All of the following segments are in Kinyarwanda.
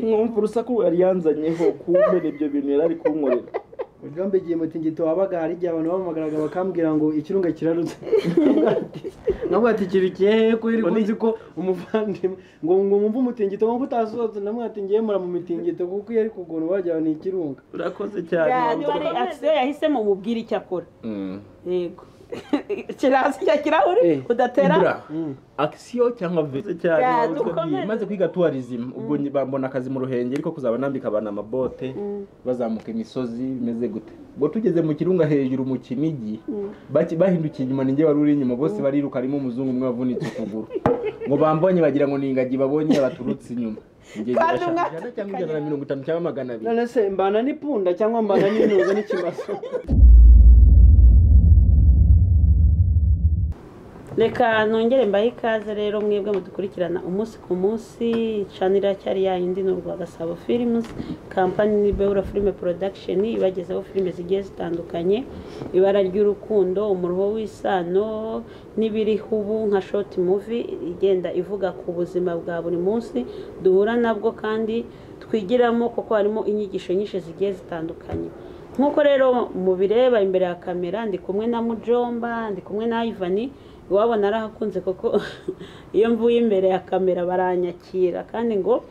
nkumva urusaku yari yanzanyeho kumbe nibyo bintu yari ari kunkorera. Ujombe igihe mutingito wabaga hari igihe abantu bamagaraga bakambwira ngo ikirunga kirarutse. Nabwo ati kiri kihe ko iri kunzi ko umuvandimwe ngo mwumva umutingito ngo utasohotse namwe ati ngiye mura mu mitingito kuko yari kugona wajya ni ikirunga. Urakoze cyane. Ari action yahisemo mubwira icyo akora. Yego. Kirasi cya kirahuri udatera action cyangwa vese cyane maze kwiga tourism ubwo mbona akazi mu Ruhengeri ariko kuzaba nambika abana amabote bazamuka imisozi bimeze gute ngo tugeze mu kirunga hejuru mu Kinigi bahindukiye inyuma ninge wari uri inyuma bose bariruka arimo umuzungu umwe wavunitse ukuguru ngo bambonye bagira ngo ningagi babonye abaturutse inyuma cyangwa 150 cyangwa 200 none se mbana n'ipunda cyangwa mbana n'intuza n'ikimaso. Reka nongere mbahe ikaze rero mwebwe mudukurikirana umunsi ku munsi. Chanira cyari yindi n'urwa Gasabo Films, company ni Beura Film Production ibagezeho filime zigiye zitandukanye, ibara ry'urukundo, umuruho w'isano n'ibiri hubu nka short movie igenda ivuga ku buzima bwa buri munsi duhura nabwo kandi twigiramo kuko harimo inyigisho nyinshi zigiye zitandukanye. Nkuko rero mubireba imbere ya kamera ndi kumwe na Mujomba, ndi kumwe na Ivan. Iwabo narahakunze koko iyo mvuye imbere ya kamera baranyakira kandi ngo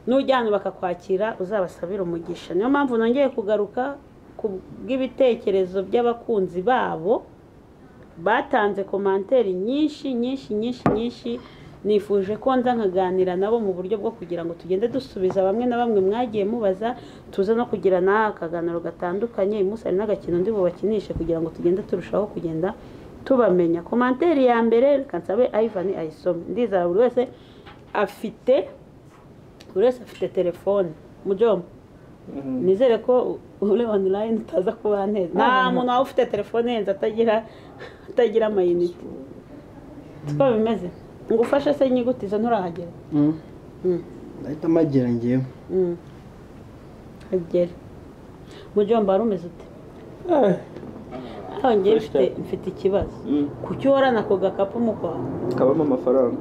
nujyana bakakwakira uzabasabira umugisha. Niyo mpamvu nongeye kugaruka ku bw'ibitekerezo by'abakunzi babo batanze komanteri nyinshi. Nifuje ko nza nkaganira nabo mu buryo bwo kugira ngo tugende dusubiza bamwe na bamwe mwagiye mubaza, tuza no kugira na akaganiro gatandukanye. Umunsi ari n'agakino ndi bubakinishe kugira ngo tugende turushaho kugenda tubamenya. Komanteri ya mbere kansabe Ivan ayisome. Ndizara buri wese afite telefone. Mujomba nizere ko uri online utaza kuba neza. Nta muntu wawe ufite telefone yenza atagira amayinite. Siko bimeze. Ngufashe se nyigutiza nturahagera. Ndahita magera ngiye. Agera. Mujomba arumeze ute? Ngiye mfite ikibazo. Kuki uhorana ako gakapu mu kwawe? Kabamo amafaranga.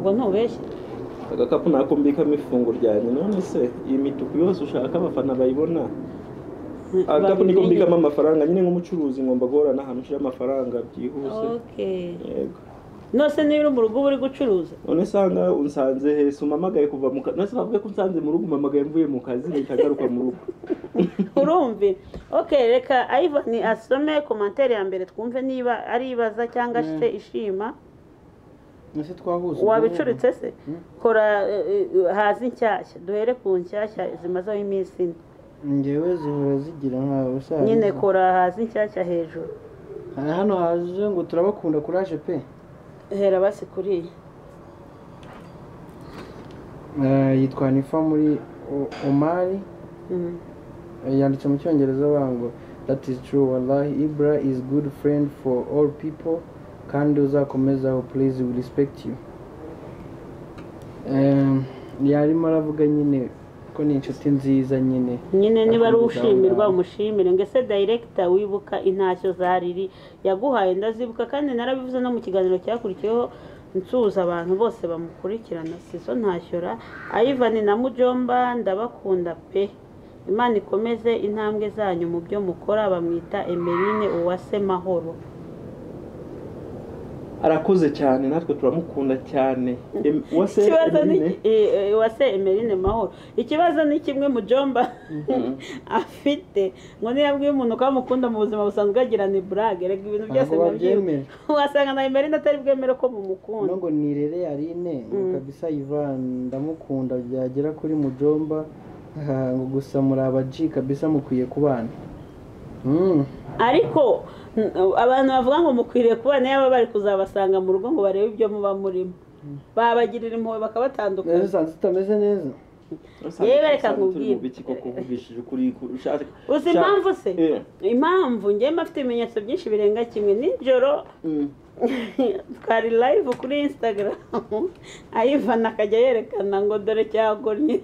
Ngo ntubeshye. Agakapu nako mbikamo ifunguro ryanjye. None se iyi mituku yose ushaka abafana bayibona? Agakapu niko mbikamo amafaranga nyine nk'umucuruzi ngomba guhorana ahantu ushira amafaranga byihuse. Okay. Yego. Nose niyo mu rugo uri gucuruza? None sanga unsanze he sumamagaye kuva mu kazi. Nase bavuga ko unsanze mu rugo mamagaye mvuye mu kazi nikagaruka mu rugo. Urumve. Okay, reka Ivan asome komanteri ya mbere twumve niba ari ibaza cyangwa se ishima. Nase twahuze. Wabicuritse se? Kora hazi nshyashya. Duhere ku nshyashya zimazeho iminsi. Ngewe zihora zigira nkaho usaza. Nyine kora hazi nshyashya hejuru. Hano haje ngo turabakunda kuraje pe. Hera basi kuriye. Yitwa Nifa muri Omari. Yanditse mu Cyongereza bango that is true wallahi Ibra is good friend for all people kandi uzakomeza please we respect you. Yarimo aravuga nyine ko ni inshuti nziza nyine niba ari ushimirwa umushimire. Ngese director wibuka intashyo zariri yaguhaye ndazibuka kandi narabivuze no mu kiganiro cyakurikiyeho nsuza abantu bose bamukurikirana sizo ntashyora. Ivan na Mujomba ndabakunda pe. Imana ikomeze intambwe zanyu mu byo mukora. Bamwita Emeline Uwase Mahoro. Arakoze cyane natwe turamukunda cyane. Uwase Emeline Mahoro. Ikibazo ni kimwe Mujomba afite ngo niyabwiye umuntu ko amukunda mu buzima busanzwe agira ni brage rega ibintu byose babyemera. Wasanga na Emeline atari bwemere ko mumukunda. Ngo nirere yarine kabisa Ivan ndamukunda byagera kuri Mujomba ngo gusa muri abaji kabisa mukwiye kubana. Ariko abantu bavuga ngo mukwiriye kubana yaba bari kuzabasanga mu rugo ngo barebe ibyo muba murimo. Babagirira impuhwe bakabatandukanya. Neza zitameze neza. Yewe reka nkubwire. Uzi impamvu se? Impamvu ngiye mfite ibimenyetso byinshi birenga kimwe. Nijoro twari live kuri Instagram Ivan akajya yerekana ngo dore cyagornye.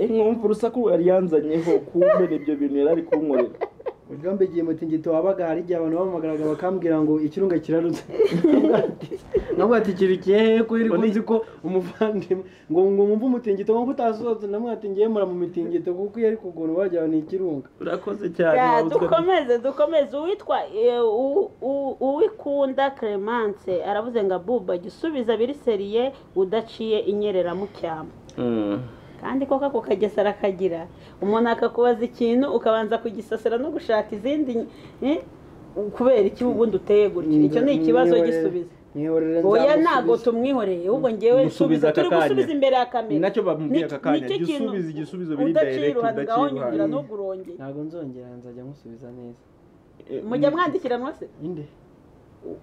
Nkumva urusaku yari yanzanyeho kumbe nibyo bintu yari ari kunkorera. Ujambe giye mutingito wabaga hari igihe abantu bamagaraga bakambwira ngo ikirunga kirarutse. Nabwo ati kirikiye ko iri kunzi ko umuvandimwe ngo mwumva umutingito ngo utasohotse namwe ati ngiye mura mu mitingito kuko yari kugona bajya ni ikirunga. Urakoze cyane. Dukomeze uwitwa Uwikunda Clemence aravuze ngo Abuba gisubiza biri seriye udaciye inyerera mu cyama. Kandi koko ako kagesera kagira umuntu akakubaza ikintu ukabanza kugisasira no gushaka izindi kubera iki ubundi uteye gutya icyo ni ikibazo gisubiza oya ntago tumwihoreye ahubwo ngewe subiza turi gusubiza imbere ya kamera nacyo bamubwiye aka kanya igisubizo biri direct udaciruhana no gurongera ntago nzongera nzajya musubiza neza mujya mwandikira mwase inde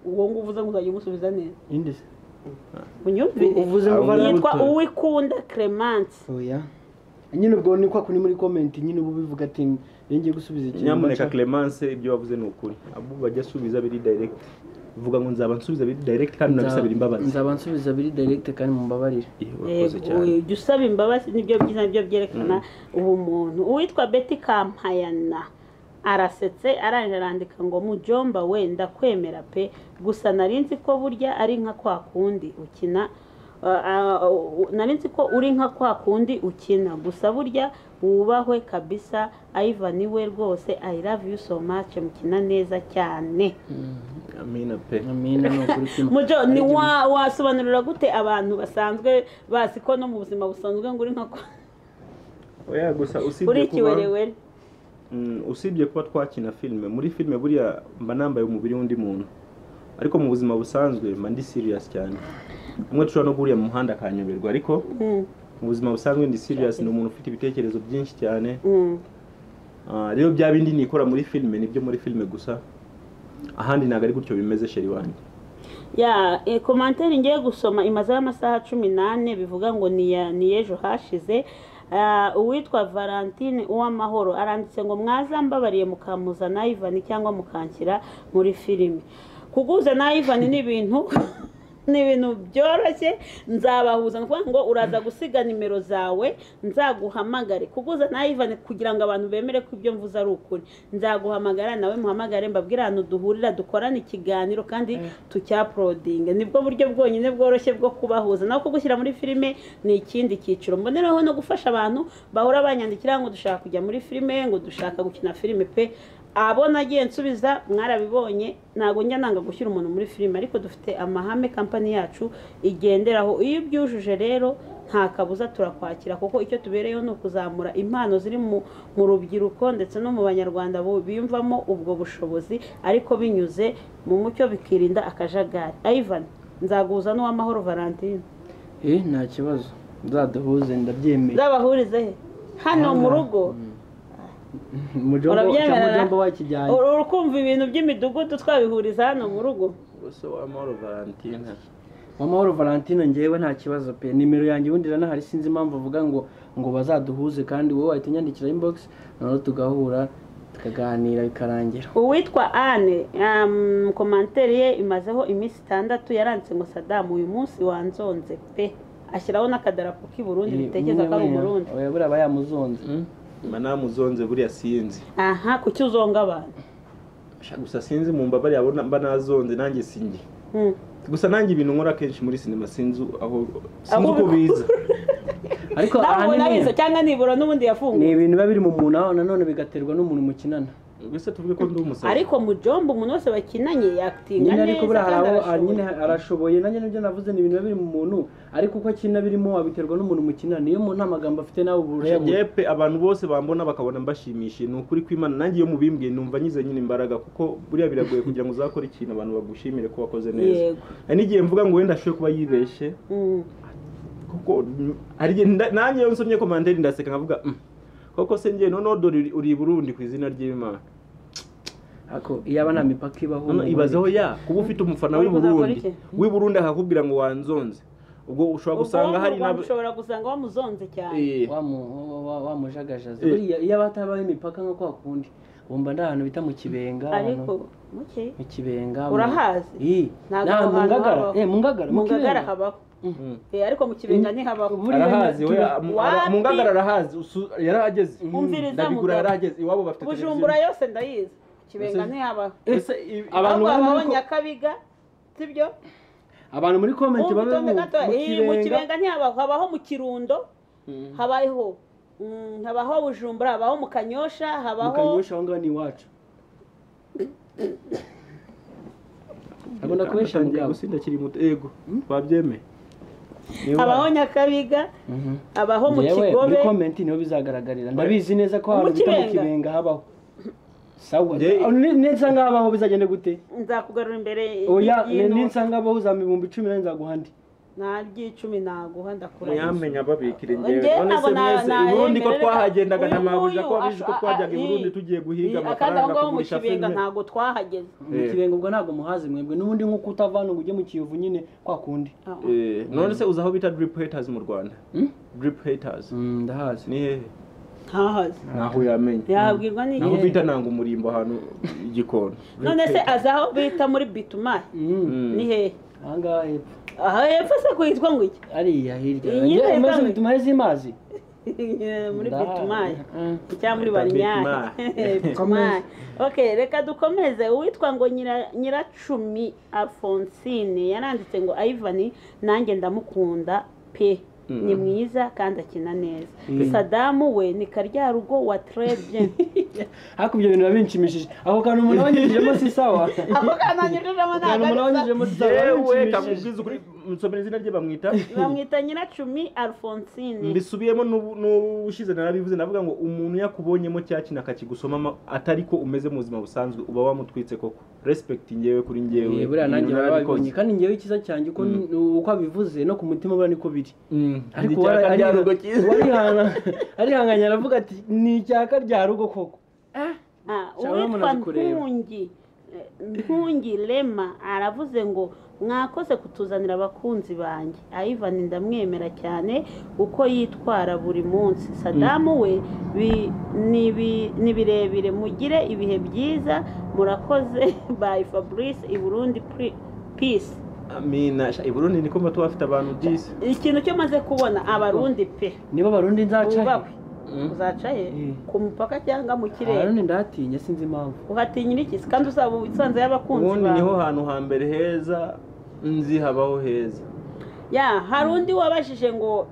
uwo nguvuze ngo uzajya musubiza neza inde unyumvire uvuze ngo yitwa Uwikunda Clemence oya nyine ubwo ni kwa kuni muri comment nyine ubivuga ati ngiye gusubiza ikintu nyamuneka Clemence ibyo wavuze ni ukuri Abuba bajya subiza biri direct uvuga ngo nzaba nsubiza biri direct kandi nabisabira imbabazi nzaba nsubiza biri direct kandi mumbabarire ujye usaba imbabazi nibyo byiza nibyo byerekana ubumuntu uwitwa Betty Kampayana arasetse aranje arandika ngo mujomba wenda kwemera pe gusa narinzi ko burya ari nka kwa kundi ukina narinzi ko uri nka kwa kundi ukina gusa burya wubahwe kabisa Ivan we rwose I love you so much mukina neza cyane. Amina pe amina no kuri kimwe mujo ni wasobanurira gute abantu basanzwe basi ko no mu buzima busanzwe ngo uri nka oya gusa usibye kuba usibye kuba twakina filme muri filme buriya mba nambaye umubiri w'undi muntu ariko mu buzima busanzwe mba ndi serious cyane umwe tushobora no guhurira mu muhanda akanyoberwa ariko mu buzima busanzwe ndi serious ni umuntu ufite ibitekerezo byinshi cyane rero bya bindi nikora muri filme nibyo muri filme gusa ahandi ntago ari gutyo bimeze sheri wanjye ya commentaire ngiye gusoma imaze amasaha 18 bivuga ngo ni ejo hashize uwitwa Valentine Uwamahoro aranditse ngo mwazambabariye mukamuza na Ivan cyangwa mukanshyira muri filime kuguza na Ivan ni ibintu byoroshye nzabahuza ngo uraza gusiga nimero zawe nzaguhamagare kuguza na Ivan kugira ngo abantu bemere ko ibyo mvuze ari ukuri nzaguhamagara nawe muhamagare mbabwira ahantu duhurira dukorana ikiganiro kandi tucyaprodinga nibwo buryo bwonyine bworoshye bwo kubahuza naho kugushyira muri filime ni ikindi cyiciro mboneraho no gufasha abantu bahora banyandikira ngo dushaka kujya muri filime ngo dushaka gukina filime pe abo nagiye nsubiza mwarabibonye ntago njya nanga gushyira umuntu muri filime ariko dufite amahame company yacu igenderaho iyo byujuje rero nta kabuza turakwakira kuko icyo tubereyeho no kuzamura impano ziri mu rubyiruko ndetse no mu banyarwanda biyumvamo ubwo bushobozi ariko binyuze mu mucyo bikirinda akajagari Ivan nzaguza n'uwamahoro Valentine nta kibazo nzaduhuze ndabyemeye zabahurize he hano mu rugo mujombo wakijyanye urukumva ibintu by'imidugudu twabihuriza hano mu rugo gusa Uwamahoro Valentine Uwamahoro Valentine ngewe nta kibazo pe nimero yanjye ubundi ranahari sinzi impamvu avuga ngo bazaduhuze kandi wowe wahita unyandikira inbox noneho tugahura tukaganira bikarangira uwitwa Anne commentaire ye imazeho iminsi 6 yaranditse ngo Saddam uyu munsi wanzonze pe ashyiraho n'akadarapo k'i Burundi bitekeza ko ari Burundi oya buriya bayamuzonze manamuzonze buriya sinzi aha kuki uzonga abantu gusa sinzi mu mbabari yabona mba nazonze nanjye singi gusa nanjye ibintu nkora kenshi muri sinema sinzi aho uko biza ariko ahanini cyangwa nibura n'ubundi yafunguye ni ibintu biba biri mu muntu aho nanone bigaterwa n'umuntu mukinana gusa tuvuge ko ndi umusazi ariko mujombo umuntu wese bakinanye yaktinga neza ariko buri nyine arashoboye nanjye nibyo navuze ni ibintu biri mu muntu ariko uko akina birimo wabiterwa n'umuntu mukinana niyo muntu amagambo afite nawe uburashoboye yepe abantu bose bambona bakabona mbashimishije ni ukuri kw'Imana nanjye iyo mubimbwiye numva nyize nyine imbaraga kuko buriya biragoye kugira ngo uzakore ikintu abantu bagushimire ko wakoze neza n'igihe mvuga ngo wenda ashoboye kuba yibeshe kuko hari nanjye iyo nsomye commentaire ndaseka nkavuga koko se ngiye noneho dore uri Burundi ku izina ry'Imana ako iyaba nta mipaka ibaho ibazeho kuba ufite umufana w'i Burundi akakubwira ngo wanzonze ubwo ushobora gusanga hari ushobora gusanga wamuzonze cyane wamujagajaza iyo batabaho imipaka nko kwa kundi wumva nda ahantu bita mu Kibenga ariko mu Kibenga urahazi mu Ngagara habaho ariko mu kibenga ntihabaho arahazi we mu ngagara arahazi yarahageze umviriza ndabigura yarahageze iwabo bafite Bujumbura yose ndayizi kibenga ntihabaho abantu babaho Nyakabiga sibyo abantu muri comment babe mu kibenga ntihabaho habaho mu Kirundo habaho Bujumbura habaho mu Kanyosha habaho mu Kanyosha aho ngaho ni iwacu abona kubesha mugabo gusinda kiri muto ego babyeme habaho Nyakabiga habaho mu Kigobe muri comment niho bizagaragarira ndabizi neza ko hari mu kibenga habaho sawa neza ngabaho bizagende gute nzakugarura imbere oya neza ngabaho uzamibumbi 10 nzaguhandi nta ry'icumi naguha ndakura yamenya babikire ngewe none se mwese i Burundi ko twahagendaga namabuja ko abije ko twajyaga i Burundi tugiye guhiga amafaranga kugurisha filime ntago twahageze mu kibenga ubwo ntago muhazi mwebwe n'ubundi nkuko utavana ngo ujye mu Kiyovu nyine kwa kundi none se uzaho bita drip haters mu Rwanda drip haters ndahazi ni hehe ntahazi naho yamenye yabwirwa n'iki naho bita nanga umurimbo hano igikono none se azaho bita muri bitumari ni hehe anga hepfo aha hepfo se kwitwa ngo iki ariya hirya imaze bitumari zimazi muri bitumari cyangwa muri barinyaye bitumari okay reka dukomeze uwitwa ngo Nyiracumi Alphonsine yaranditse ngo Ivan nanjye ndamukunda pe ni mwiza kandi akina neza Sadamu we ni karya rugo wa très bien hakubye ibintu babinshimishije aho kantu umuntu wanyujemo si sawa ako kananyujemo ntabwo yewe kamubwiza kuri nsomera izina rye bamwita Nyiracumi Alphonsine mbisubiyemo n'ubushize narabivuze navuga ngo umuntu yakubonyemo cyakina akakigusoma atari ko umeze mu buzima busanzwe uba wamutwitse koko respect ngewe kuri ngewe buriya nanjye babibonye kandi ngewe ikiza cyanjye uko abivuze no ku mutima bura niko biri ariko arihanganye aravuga ati ni icyaka rya rugo koko uwitwa Ntungi Lema aravuze ngo mwakoze kutuzanira abakunzi banjye Ivan ndamwemera cyane uko yitwara buri munsi Sadamu we ni birebire mugire ibihe byiza murakoze by Fabrice i Burundi peace amina i Burundi niko mba tubafite abantu byise ikintu cyo maze kubona abarundi pe niba barundi nzaca uzaca he ku mupaka cyangwa mu kirere abarundi ndatinya sinzi impamvu uhatinya iki kandi uzaba usanze y'abakunzi ubundi niho hantu hambere heza nzi habaho heza hari undi wabajije ngo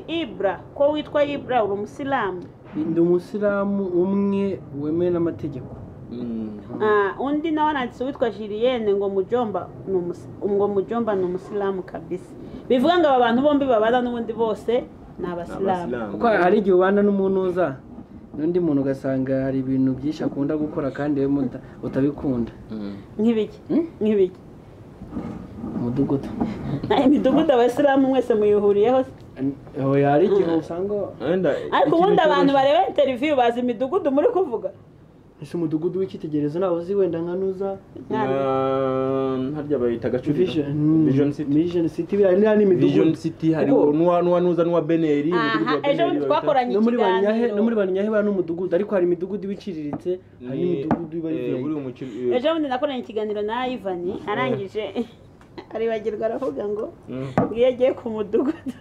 Ibra ko witwa Ibra uri umusilamu ndi umusilamu umwe wemeye n'amategeko undi nawe nanditse witwa Julienne ngo Mujomba ni umusilamu kabisa bivuga ngo aba bantu bombi babana n'ubundi bose ni abasilamu kuko hari igihe ubana n'umuntu uza n'undi muntu ugasanga hari ibintu byinshi akunda gukora kandi we utabikunda nk'ibiki umudugudu imidugudu abasilamu mwese muyihuriyeho hari igihe usanga ariko ubundi abantu bareba interview bazi imidugudu muri kuvuga ese umudugudu w'icyitegererezo nawe uzi wenda nka nuza harya bayita Gacuri Vision City biriya ni imidugudu Vision City hari nuza n'uwa Beneri ejo twakoranye ikiganiro no muri Banyahe bara n'umudugudu ariko hari imidugudu ibiciriritse hari n'imidugudu iba ejo bundi nakoranye ikiganiro na Ivan arangije aribagirwa aravuga ngo ngiye agiye ku mudugudu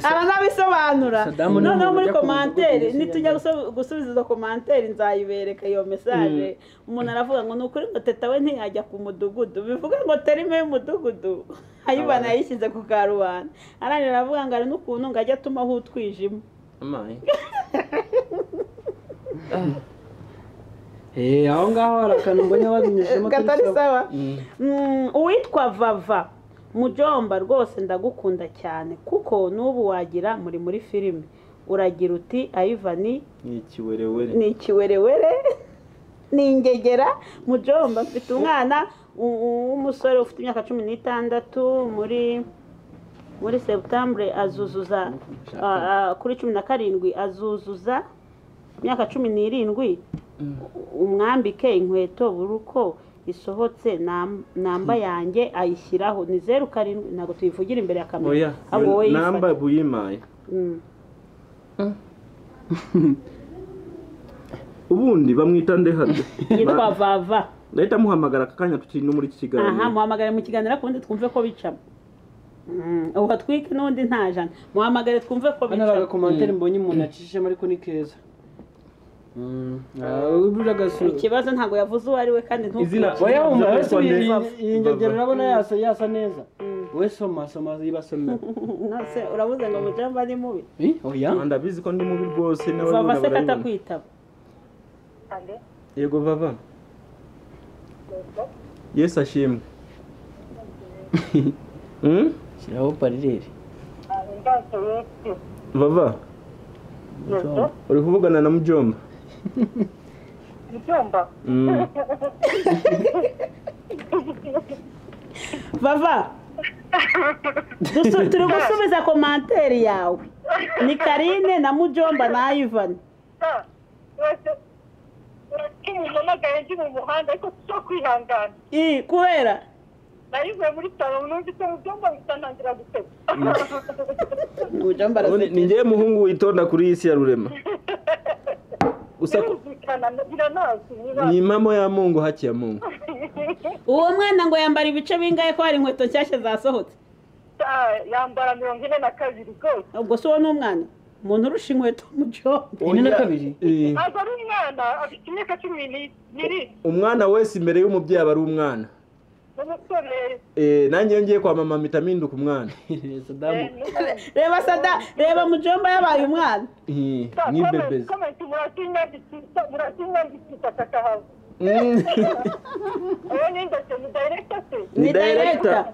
aranabisobanura noneho muri komantere nitujya gusubiza izo komantere nzayibereka iyo message umuntu aravuga ngo nukuri ngo teta we ntiyajya ku mudugudu bivuga ngo terime y'umudugudu ayibana yishyize ku karubanda arangira aravuga ngo ari n'ukuntu ngo ajya atumaho utwijima aho ngaho harakantu mbonye babinyujemo katari sawa uwitwa Vava Mujomba rwose ndagukunda cyane kuko n'ubu wagira muri filime uragira uti Ivan ni ikiwerewere ni ingegera Mujomba mfite umwana w'umusore ufite imyaka 16 muri Septembre azuzuza kuri 17 azuzuza imyaka 17 umwambike inkweto buruko isohotse namba yanjye ayishyiraho ni 07 ntago tuyivugira imbere ya kamera abo namba buyimaye ubundi bamwita nde hado yitwa Vava ndahita muhamagara akanya tukiri no muri iki kiganiro aha muhamagare mu kiganiro kundi twumve ko bicamo ubu twike n'undi nta jana muhamagare twumve ko hano hari agakomantere mbonye umuntu acishemo ariko ni keza ikibazo ntabwo yavuze uwo ari we kandi izina iyi ngegero urabona yasa neza we soma yibasomera nase uravuze ngo mujamba ni mubi oya ndabizi ko ndi mubi rwose nawe bava se katakwitaba yego bava Yesu ashimwe shyiraho parireri bava uri kuvugana na mujomba bava turi gusubiza komantere yawe ni Karine na mujomba na Ivan kubera nayivuye muri salo numvise mujomba bitanangira gutega ni njye muhungu witonda kuri iyi si ya rurema ni impamo ya Mungu haki ya Mungu uwo mwana ngo yambara ibice bingahe ko hari inkweto nshyashya zasohotse yambara 42 rwose ubwo so ni umwana umuntu urusha inkweto mujomba 42 ntabwo ari umwana afite imyaka 12 umwana wese imbere y'umubyeyi aba ari umwana nanjye ngiye kwa mama mpitaminduka umwana reba mujomba yabaye umwana ni bebezi ni director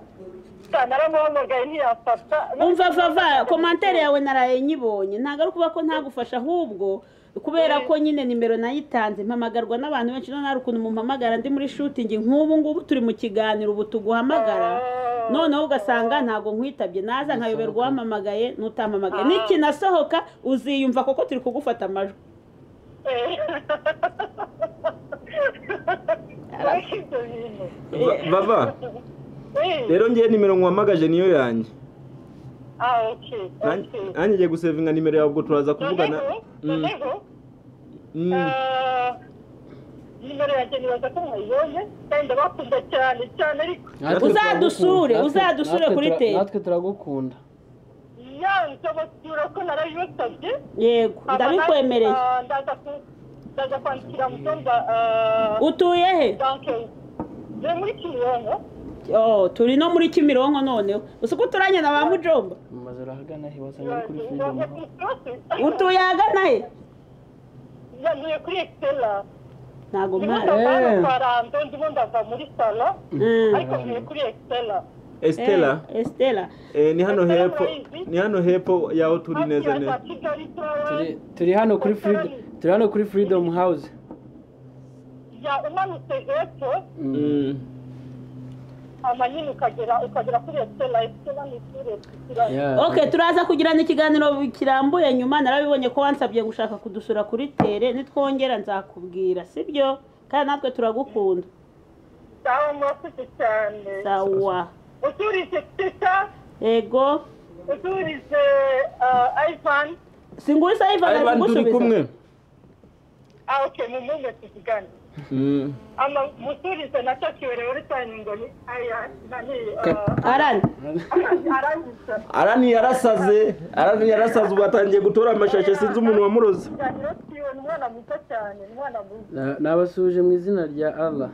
umva vava komantere yawe naraye nyibonye ntabwo ari ukuba ko ntagufasha ahubwo kubera ko nyine nimero nayitanze mpamagarwa n'abantu benshi none hari ukuntu mumpamagara ndi muri shooting nk'ubu ngubu turi mu kiganiro ubu tuguhamagara noneho ugasanga ntabwo nkwitabye naza nkayoberwa uwampamagaye n'utampamagaye nikinasohoka uziyumva koko turi kugufata amajwi bava rero ngiye nimero nkwamagaje niyo yanjye nanjye ngiye gusevinga nimero yawe ubwo turaza kuvugana nimero yanjye nibaza ko mwayibonye kandi ndabakunda cyane ariko uzadusure kuri tele natwe turagukunda nzabasura ko narabibasabye yego ndabikwemereye ndaza kwandikira mujomba utuye he ndi muri Kimironko turi no muri Kimironko noneho usuko turanye na ba mujomba maze urahagana he wasanga kuri freedom utuye hagana he ntuye kuri Estella ntago mara ndimo ndava muri salo ariko ntuye kuri Estella ni hano hepfo yaho turi neza turi hano kuri freedom house umanutse hepfo amanyine ukagera kuri Estella ni kure turaza kugirana ikiganiro kirambuye nyuma narabibonye ko wansabye gushaka kudusura kuri tere nitwongera nzakubwira sibyo kandi natwe turagukunda sawa mwakoze cyane sawa uturize teta yego uturize Ivan singurisa Ivan turi kumwe mumume tuvugane muturize natakiwe rero cyane ngo ni Arani yarasaze ubu atangiye gutora amashashe sinzi umuntu wamuroze umwana muto cyane nabasuje mu izina rya Allah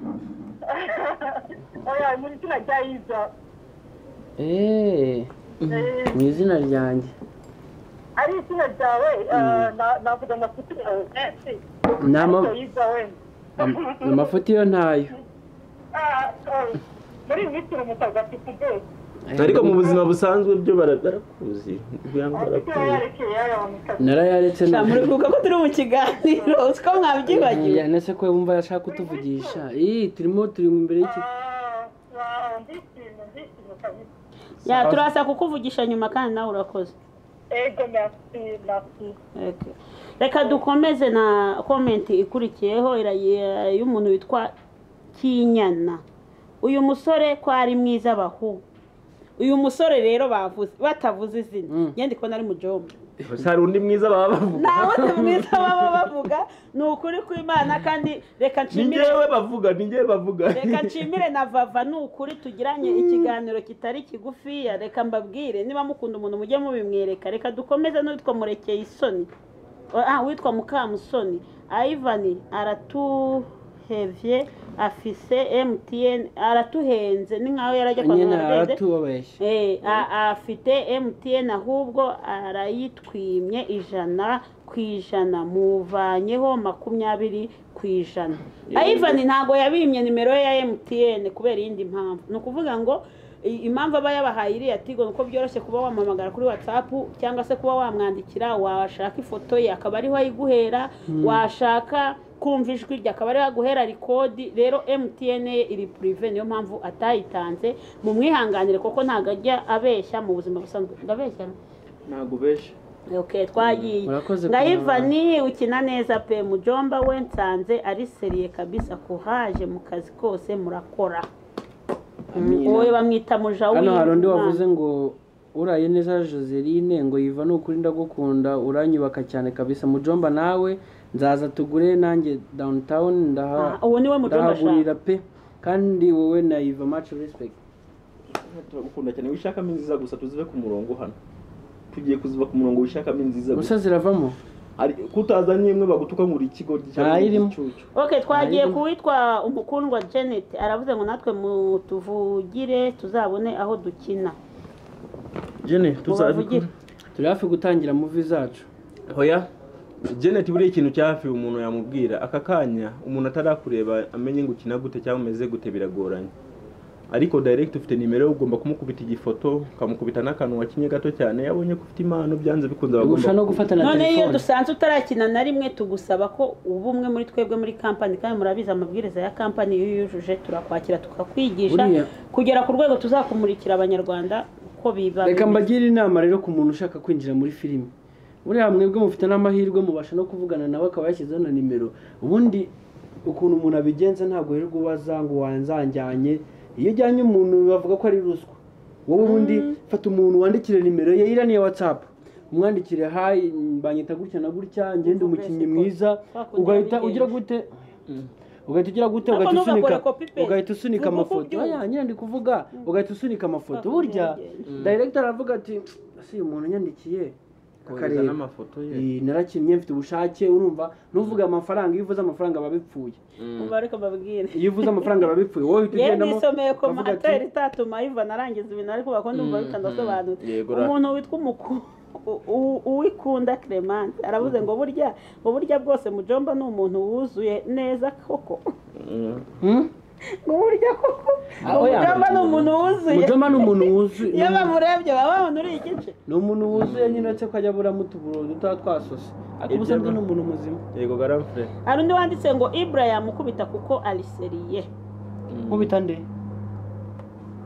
mu izina rya Iza mu izina ryanjye ari izina ryawe navuga amafuti yawe amafuti yo ntayo muri iyi minsi uri mutagatifu rwose ariko mu buzima busanzwe byo barakuzi narayaretse muribuka ko turi mu kiganiro siko mwabyibagiwe nese ko wumva yashaka kutuvugisha turi imbere y'iki turasa kukuvugisha nyuma kandi nawe urakoze reka dukomeze na komenti ikurikiyeho y'umuntu witwa Kinyana uyu musore ko ari mwiza bahu uyu musore rero bavuze batavuze izina ngende ko nari Mujomba hari undi mwiza baba bavuga nawe mwiza baba bavuga ni ukuri kw'Imana kandi reka nshimire ninjyewe bavuga reka nshimire na Vava ni ukuri tugiranye ikiganiro kitari kigufiya reka mbabwire niba mukunda umuntu mujye mubimwereka reka dukomeze n'uwitwa Murekeye Isoni witwa Mukamusoni Ivan aratuhevye afise MTN aratuhenze ni nkaho yarajya kwa aratubabeshye afite MTN ahubwo arayitwimye 100% muvanyeho 20%. Ivan ntago yabimye nimero ya MTN kubera iyindi mpamvu no kuvuga ngo impamvu aba yabahaye iriya Tigo nuko byoroshye kuba wamamagara kuri WhatsApp cyangwa se kuba wamwandikira washaka ifoto ye akaba ariho ayiguhera washaka kumva ijwi rye akaba ariho aguhera record rero MTN iri prive niyo mpamvu atayitanze mu mwihanganire koko ntago ajya abeshya mu buzima busanzwe ndabeshya ntago besha okay twagiye Ngayivani ukina neza pe Mujomba we nsanze ari seriye kabisa kuhaje mu kazi kose murakora oye bamwita mujawi hano harundi wavuze ngo uraye neza Joseline ngo yiva no kuri ndagukunda uranyubaka cyane kabisa Mujomba nawe nzaza tugure nanjye downtown uwo niwe Mujomba ndahagurira pe kandi wowe na Yiva much respect turagukunda cyane wishaka minziza gusa tuzive ku murongo hano tugiye kuziva ku murongo wishaka minziza gusa ziravamo ari kutazanye imwe bagutuka muri ikigo cy'icyo okay twagiye kuwitwa umukundwa Janet aravuze ngo natwe mutuvugire tuzabone aho dukina Janet tuzavugire turi hafi gutangira movie zacu hoya Janet buri ikintu cyafi umuntu yamubwira aka kanya umuntu atarakureba amenye ngo ukina gute cyangwa umeze gute biragoranye ariko direct ufite nimero ugomba kumukubita igifoto ukamukubita n'akantu wakinye gato cyane yabonye ko ufite impano byanze bikunze bagomba no gufata na telefone none iyo dusanze utarakina na rimwe tugusaba ko ubumwe muri twebwe muri company kandi murabiza amabwiriza ya company yujuje turakwakira tukakwigisha kugera ku rwego tuzakumurikira abanyarwanda uko biba reka mbagira inama rero ku muntu ushaka kwinjira muri filime buriya mwebwe mufite n'amahirwe mubasha no kuvugana nawe akaba yashyizeho na nimero ubundi ukuntu umuntu abigenza ntabwo rero ubaza ngo wanzanjyanye iyo ujyanye umuntu bavuga ko ari ruswa wowe ubundi fata umuntu wandikire nimero ye iraniye WhatsApp umwandikire hayi mbanyita gutya na gutya ngende umukinnyi mwiza ugahita ugira gute ugahita usunika amafoto nyine ndi kuvuga ugahita usunika amafoto burya director aravuga ati si umuntu yandikiye akareba n'amafoto ye narakinnye mfite ubushake urumva nuvuga amafaranga iyo uvuze amafaranga babipfuye umva ariko babwire iyo uvuze amafaranga babipfuye wowe utugendamo yewe nisomeye komantere itatuma Ivan arangiza ibintu ariko bakunda umva bikandasobanura umuntu witwa uwikunda Clement aravuze ngo burya bwose Mujomba ni umuntu wuzuye neza koko burya koko Mujomba ni umuntu wuzuye Mujomba ni umuntu wuzuye iyo bamurebye baba babona uri igice ni umuntu wuzuye nyine uretse ko ajya buramo utuburo duto twasose ariko ubusanzwe ni umuntu muzima yego garamfre hari undi wanditse ngo Ibrahim ukubita kuko aliseriye kubita nde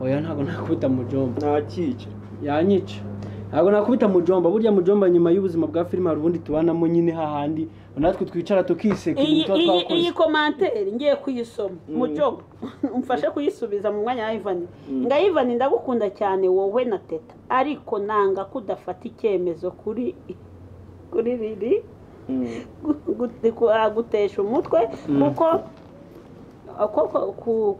oya ntago nakubita Mujomba ntakice yanyica ntago nakubita Mujomba burya Mujomba nyuma y'ubuzima bwa filime hari ubundi tubanamo nyine hahandi natwe twicara tukiseka iyi commentaire ngiye kuyisoma Mujomba umfashe kuyisubiza mu mwanya wa Ivan Ngayivani ndagukunda cyane wowe na Teta ariko nanga kudafata icyemezo kuri riri gutesha umutwe kuko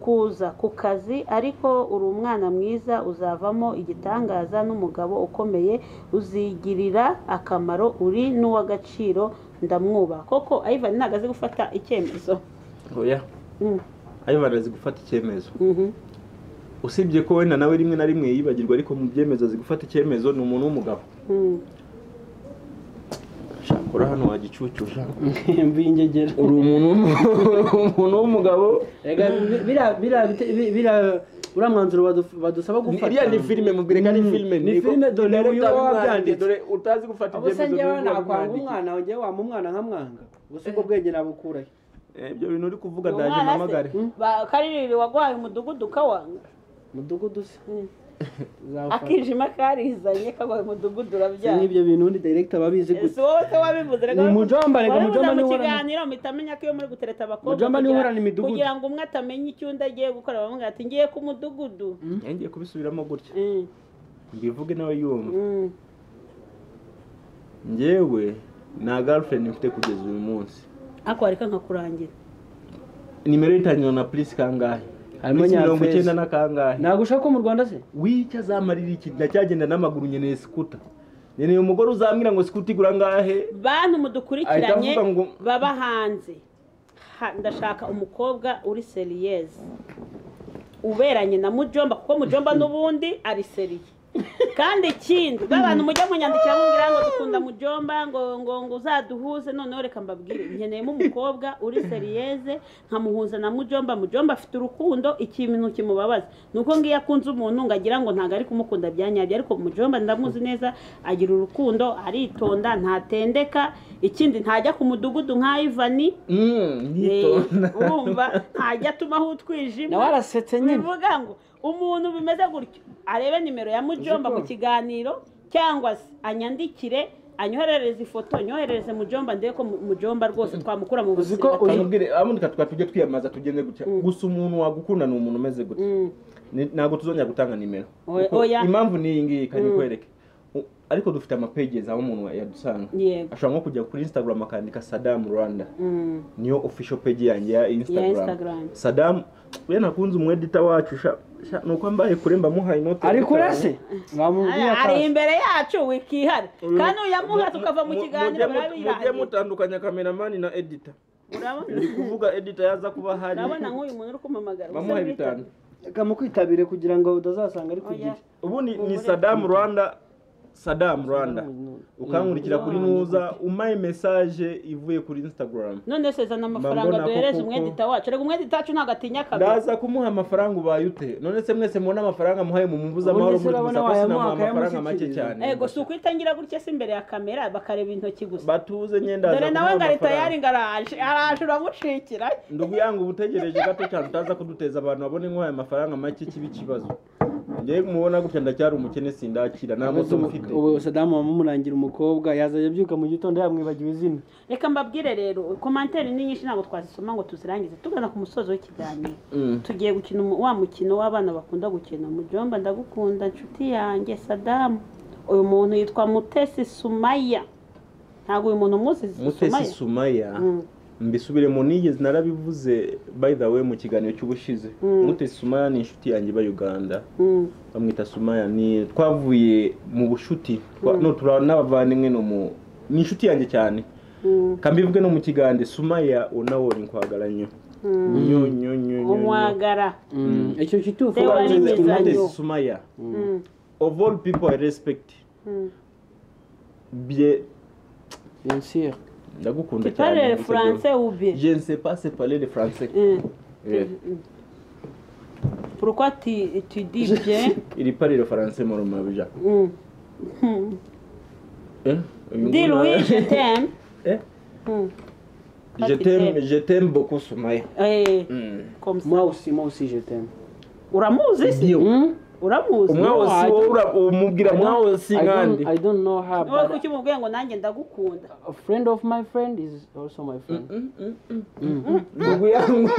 kuza ku kazi ariko uri umwana mwiza uzavamo igitangaza n'umugabo ukomeye uzigirira akamaro uri n'uw'agaciro ndamwubaha koko Ivan ntago azi gufata icyemezo oya Ivan azi gufata icyemezo usibye ko wenda nawe rimwe na rimwe yibagirwa ariko mu byemezo azi gufata icyemezo ni umuntu w'umugabo shakora hano wagicucusha mbingegera uri umuntu w'umugabo bira uramwanzuro badusaba gufata iriya ni filime mubwire kandi ni filime dore uyu wabyanditse dore utazi gufata ibyemezo njyewe nakwanga umwana wanjye wama umwana nkamwanga gusa ubwo bwenge nabukurahe ibyo bintu uri kuvuga ndaje mpamagare Kaririri wagwaye umudugudu kawanga mudugudu se akijima karizanye kagwa mu mudugudu urabyara n'ibyo bintu undi director babizi gute wowe wabivuze rega mujomba ni mu kiganiro mitamenya ko iyo muri gutereta abakobwa mujomba ni uhorana imidugudu kugira ngo umwe atamenye icyo undi agiye gukora bamwe ati ngiye ku mudugudu ngiye kubisubiramo gutya mbivuge nawe yumva njyewe na girlfriend mfite kugeza uyu munsi ako areka nkakurangira nimero itanywa na please kangahe harimo 90 na kangahe ntago ushaka ko mu Rwanda se wicya zamarira iki ndacyagenda n'amaguru nyene scooter nyene umugore uzambwira ngo scooter igura ngahe bantu mudukurikiranye baba hanze ndashaka umukobwa uri serious uberanye na mujomba kuko mujomba n'ubundi ari seriye kandi ikindi abantu mujya munyandikira mumbwira ngo dukunda mujomba ngo uzaduhuze noneho reka mbabwire nkeneyemo umukobwa uri seriyeze nkamuhuza na mujomba afite urukundo ikintu kimubabaza nuko ngiye akunze umuntu ngagira ngo ntago ari kumukunda byanyabye ariko mujomba ndamuzi neza agira urukundo aritonda ntatendeka ikindi ntajya ku mudugudu nka Ivani urumva ntajya tumaho utwijima nawe arasetse nyine bivuga ngo umuntu bimeze gutyo arebe nimero ya mujomba mu kiganiro cyangwa se anyandikire anyoherereze ifoto nyoherereze mujomba ndeko ko mujomba rwose twamukura mu buzima kanubwire amundi tujye twiyamaza tugende gutya gusa umuntu wagukunda ni umuntu umeze gutya ntago tuzongera gutanga nimero impamvu ni iyi ngiyi kandi kwereke ariko dufite amapages aho umuntu yadusanga ashobora nko kujya kuri Instagram akandika Saddam Rwanda niyo official page yanjye ya Instagram Saddam we nakunze umweditor wacu nuko mbaye kuremba muha inote ari kurase bamubwiye ari imbere yacu wikihari kandi uyamuha tukava mu kiganiro barabiranye mujye mutandukanya cameraman na editor urabona ndi kuvuga editor yaza kuba hari urabona nk'uyu muntu uri kumamagara bamuha bitanu kamukwitabire kugira ngo udazasanga ari kugira ubu ni Saddam Rwanda ukankurikira kuri nuza umaye message ivuye kuri Instagram none se zana amafaranga duhereze umwedita wacu rega umwedita wacu ntagatinya kabiri ndaza kumuha amafaranga ubayute none se mwese mubona amafaranga muhaye mu mumbuza amahoro muri gusa amafaranga make cyane ego si ukwitangira gutya se imbere ya kamera bakareba intoki gusa batuze nyenda dore nawe ngarita yari ngaraje araje uramushikira ndugu yangu ubutegereje gato cyane utaza kuduteza abantu babone nk'ayo amafaranga make kibi kibazo ngiye kumubona gutya ndacyari umukene sindakira nta muto mfite ubu Saddam wamurangira umukobwa yazaje byuka mu gitondo yamwibagiwe izina reka mbabwire rero commentaire ni nyinshi ntabwo twazisoma ngo tuzirangize tugana ku musozo w'ikiganiro tugiye gukina wa mukino w'abana bakunda gukina mujomba ndagukunda nshuti yanjye Saddam uyu muntu yitwa Mutesi Sumaya ntabwo uyu muntu muzi Mutesi Sumaya mbisubiremo nigeze narabivuze by the way mu kiganiro cy'ubushize Mutesi Sumaya ni inshuti yanjye ba Uganda bamwita Sumaya ni twavuye mu bushuti no turanabavandimwe no mu ni inshuti yanjye cyane kambivuge no mu kigande Sumaya unawo inkwagaranye umwagara icyo kitufu Mutesi Sumaya of all people I respect bien sûr ndagukunda cyane. Tu parles le français ou bien? Je ne sais pas parler le français. Pourquoi tu dis bien? Il parle le français mon mabija. Dis oui, je t'aime. Je t'aime beaucoup Sumaya. Comme ça. Moi aussi je t'aime. Uramuzi si? Uramuzi? Umwawose umubwira mwawose ngandi. I don't know her. Wowe kuki mubwiye ngo nanjye ndagukunda? A friend of my friend is also my friend. Ndugu yangu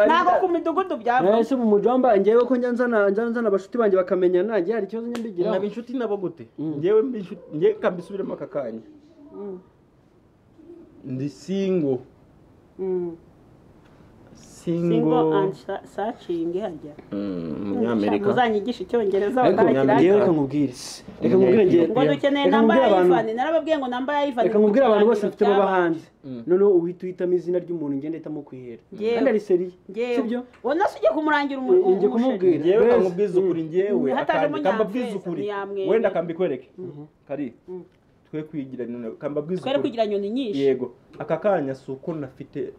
ntago ku midugudu byava. Ese mu mujomba ngewe ko nzana abashuti banjye bakamenya nanjye hari ikibazo nyambigiraho. Nabi inshuti nabo gute? Ngewe ngiye kambisubiremo akakanya. Ndi single. Single and searching hajya. Munyamerika. Uzanyigisha icyongereza bakakira. Reka nkubwire ngiye. Ngo dukeneye namba ya Ivan, narababwiye ngo namba ya Ivan. Reka nkubwire abantu bose bafite baba hanze. Noneho uhitamo izina ry'umuntu ngende hitamo kwihera. Kandi ari seri. Sibyo? Wona sujye kumurangira umuntu. Ngiye kumubwira. Ngewe kamubwiza ukuri ngewe kambabwiza ukuri. Wenda kambikwereke. Kari. Twe kwigira none kambabwiza ukuri. Twere kwigira nyoni nyinshi. Yego. Aka kanya suko nafite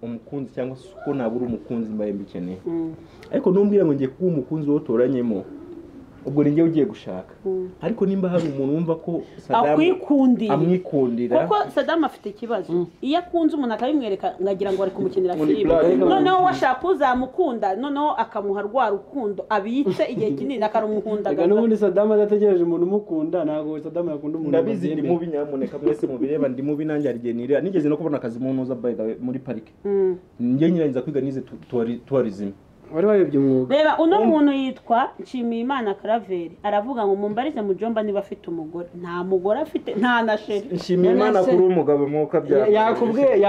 umukunzi cyangwa suko nabura umukunzi mbaye mbikeneye. Ariko numbwira ngo ngiye kuba umukunzi wo toranyemo. ubwo ni njyewe ugiye gushaka ariko nimba hari umuntu wumva ko Saddam amwikundira kuko Saddam afite ikibazo iyo akunze umuntu akabimwereka ngagira ngo ari kumukinira filime noneho washaka uzamukunda noneho akamuha rwa rukundo abitse igihe kinini akarumuhundaga n'ubundi Saddam adategereje umuntu umukunda ntabwo Saddam yakunda umuntu ndabizi ndi mubi nyamuneka mwese mubireba ndi mubi nanjye arigenira nigeze no kubona akazi mu ntuza muri parike njye nyirangiza kwiga nize tourism wari wayobye umwuga reba uno muntu yitwa Nshimiyimana Karaveri aravuga ngo mumbarize Mujomba niba afite umugore nta mugore afite nta na sheri Nshimiyimana kuri umugabo mwuka bya yakubwiye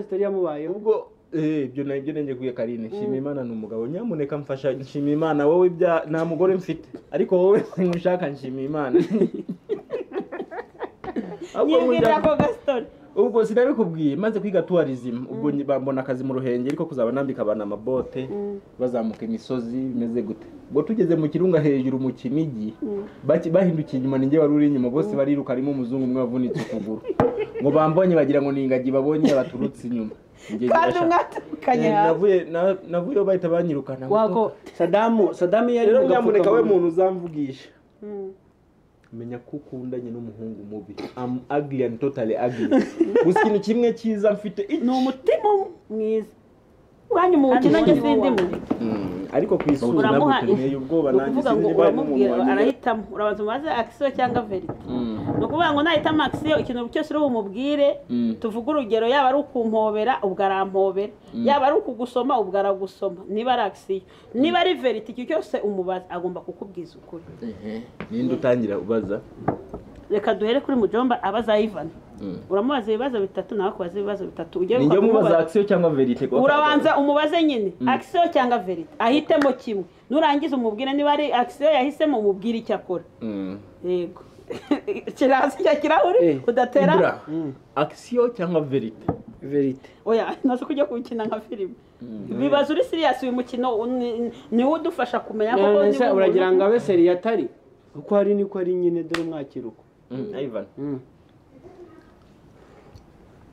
story yamubayeho ubwo ibyo nenge kuye Karine Nshimiyimana ni umugabo nyamuneka mfasha Nshimiyimana wowe nta mugore mfite ariko wowe nkushaka Nshimiyimana nyibwira ko gastori ubwo sinabikubwiye maze kwiga tourism ubwo mbona akazi mu ruhengeri ariko kuzaba nambika abana amabote bazamuka imisozi bimeze gute ubwo tugeze mu kirunga hejuru mu Kinigi bahindukiye inyuma ninjye wari uri inyuma bose bariruka harimo umuzungu umwe wavunitse ukuguru ngo bambonye bagira ngo ni ingagi babonye abaturutse inyuma kandi mwatukanye navuye bahita banyirukana wako Saddam yari rero nyamuneka we muntu uzamvugisha menya ko ukundanye n'umuhungu mubi am ugly and totally ugly gusa ikintu kimwe cyiza mfite ni umutima mwiza wanyu mu bukina nge sindi muri ariko kwisura nabutemeye ubwoba nanjye sinzi bari umuntu arahitamo urabanza umaze action cyangwa verite no kuvuga ngo nahitamo action ikintu cyose uri bumubwire tuvuga urugero yaba ari ukumpobera ubwo arampobera yaba ari ukugusoma ubwo aragusoma niba ari action niba ari verite icyo cyose umubaza agomba kukubwiza ukuri ninde utangira ubaza reka duhere kuri Mujomba abaza Ivan uramubaza ibibazo bitatu nawe kubaza ibibazo bitatu ujye ninjye mubaza action cyangwa verite urabanza umubaze nyine action cyangwa verite ahitemo kimwe nurangiza umubwire niba ari action yahisemo umubwire icyo akora yego kirasi cya kirahuri udatera action cyangwa verite oya nazo kujya gukina nka filime bibazo uri serious uyu mukino ni udufasha kumenya ko ni uragira ngo abe serious atari uko hari niko ari nyine dore mwakiruko Ivan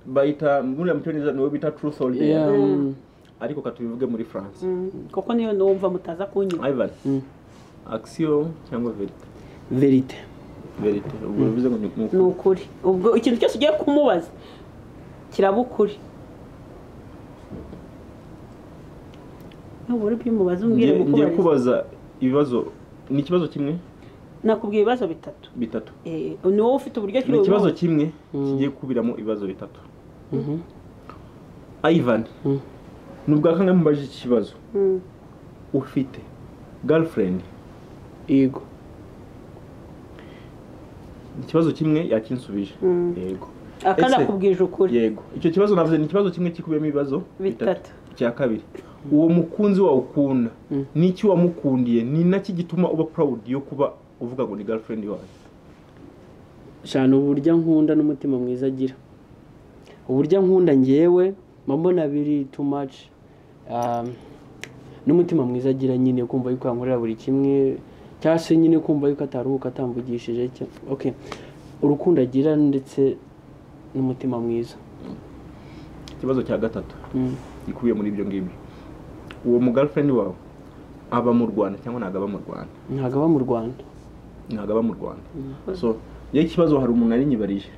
bayita muri Mucyongereza niwe bita truth or dare ariko katubivuge muri France kuko niyo numva mutaza kunyira Ivan action cyangwa verite ubwo bivuze ngo ni ukuri ubwo ikintu cyose ugiye kumubaza kirabukuri n'uburi byumubaza umbwire ngiye kubaza ibibazo ni ikibazo kimwe nakubwiye ibibazo bitatu ni wowe ufite uburyo ni ikibazo kimwe kigiye kubiramo ibibazo bitatu Ivan nubwo kangahe mubaje ikibazo ufite girlfriend yego ikibazo kimwe yakinsubije yego akana kubwije ukuri yego icyo kibazo navuze ni ikibazo kimwe kikubiyemo ibibazo bitatu cya kabiri uwo mukunzi wawe ukunda n'iki wamukundiye ni naki gituma uba proud yo kuba uvuga ngo ni girlfriend yawe shana uburyo nkunda n'umutima mwiza agira uburyo nkunda ngewe mbona biri too much n'umutima mwiza agira nyine kumva yuko yankorera buri kimwe cyase nyine kumva yuko ataruhuka atambugishije cyo okay urukundo agira ndetse n'umutima mwiza ikibazo cya gatatu gikubiye muri ibyo ngibyo uwo mu girlfriend wawe aba mu Rwanda cyangwa nagaba mu Rwanda nagaba mu Rwanda so ye kibazo hari umuntu ari nyibarije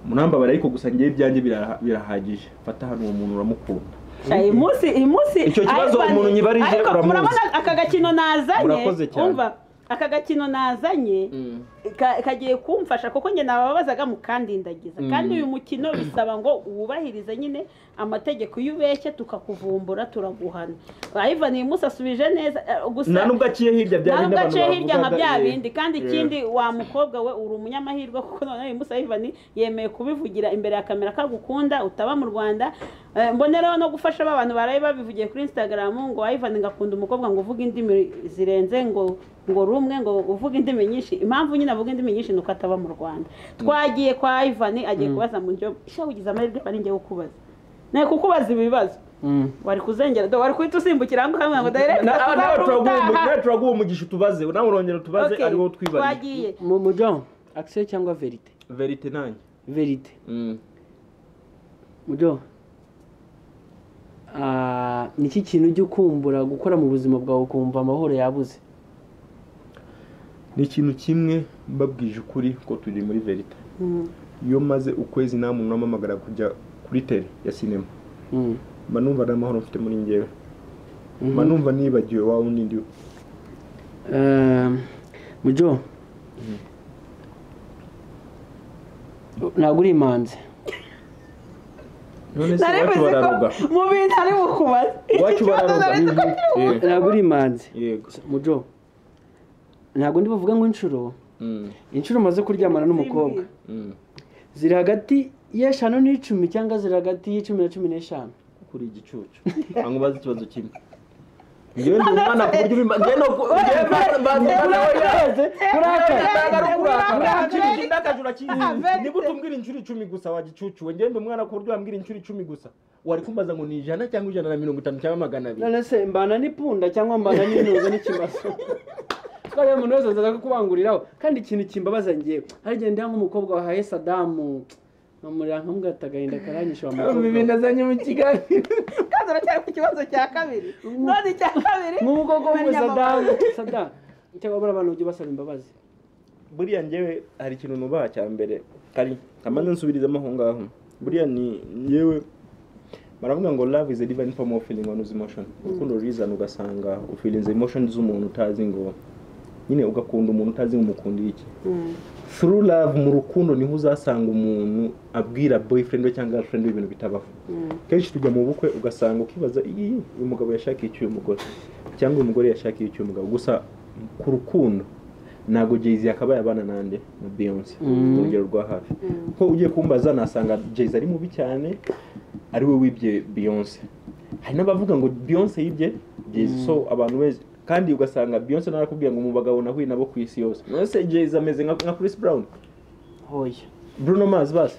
munambabara ariko gusa ngiye byanjye birahagije fata hano uwo muntu uramukunda imunsi icyo kibazo umuntu nyibarije uramuzi aka gakino nazanye umva aka gakino nazanye kagiye kumfasha kuko nge nababazaga mukandindagiza kandi uyu mukino bisaba ngo wubahirize nyine amategeko y'ubeshye tukakuvumbura turaguhana Ivan uyu munsi asubije neza gusa nubwo aciye hirya nka bya bindi kandi ikindi wa mukobwa we uri umunyamahirwe kuko none uyu munsi Ivan yemeye kubivugira imbere ya kamera kagukunda utaba mu Rwanda mbonereho no gufasha abantu baraye babivugiye kuri Instagram ngo Ivan ngakunda umukobwa ngo uvuga indimi zirenze ngo rumwe ngo uvuga indimi nyinshi impamvu nyine avuga indimi nyinshi nuko ataba mu Rwanda twagiye kwa Ivan agiye kubaza mu njyo ishabugize amahirwe bari ngiye kukubaza naye kukubaza ibibazo wari kuzengera wari kwita usimbukira ngo hamwe ngo direct nawe turaguha umugisha tubaze nawe urongera tubaze ari wowe twibariye twagiye mu John action cyangwa verite nanjye verite mu John niki kintu ujya ukumbura gukora mu buzima bwawe ukumva amahoro yabuze? Ni ikintu kimwe mbabwije ukuri ko turi muri verite. Iyo maze ukwezi nta muntu namamagara kujya kuri tele ya sinema, mba numva nta mahoro mfite muri njyewe, mba numva nibagiwe wa wundi ndiwe. Mujo, ntabwo uri imanzi. None se wacu bararuga mu bintu ari bukubaza, wacu bararuga Ntabwo uri imanzi. yego. Mujo, ntabwo ndi buvuga ngo inshuro maze kuryamana n'umukobwa ziri hagati y'eshanu n'icumi cyangwa ziri hagati y'icumi na 15. Kuri igicucu angubaza ikibazo kimwe. Ngewe ndi umwana ku buryo ngeno ni gutumbwira inshuro 10 gusa wa gicucu. Ngewe ndi umwana ku buryo wambwira inshuro 10 gusa. Wari kumbaza ngo ni 100 cyangwa 150 cyangwa 200. None se mbana n'ipunda cyangwa mbana n'intuza n'ikimaso? Twari umuntu wese azaza kubanguriraho. Kandi ikintu kimbabaza ngiye hari gende nk'umukobwa wahaye Sadamu amurira nkamugata gahinda karanyisha Ibi binazanye mu kiganiro. kandi uracyari ku kibazo cya kabiri. None cya kabiri nk'umukobwa wa Sadamu cyangwa bara abantu ujye basaba imbabazi. Buriya ngewe hari ikintu nubaha cya mbere kari kamanze nsubirizamo aho ngaho. Buriya ni ngewe baravuga ngo love is a divine form of feeling on emotion. Urukundo reason ugasanga ufeeling emotions z'umuntu utazi ngo nyine ugakunda umuntu utazi umukunda iki. Through love mu rukundo niho uzasanga umuntu abwira boyfriend we cyangwa girlfriend we ibintu bitabaho. Kenshi tujya mu bukwe ugasanga ukibaza uyu mugabo yashakiye iki uyu mugore cyangwa uyu mugore yashakiye iki uyu mugabo. Gusa ku rukundo nago Jay-Z akabaye abana nande na Beyonce mu rugero rwa hafi. Ko ugiye kumbaza nasanga Jay-Z ari mubi cyane ari we wibye Beyonce. Hari n'abavuga ngo Beyonce yibye Jay-Z. So abantu beze kandi ugasanga Beyonce narakubwiye ngo mu bagabo nahuye nabo ku isi yose. None se Jay-Z ameze nka Chris Brown, Hoya Bruno Mars basi.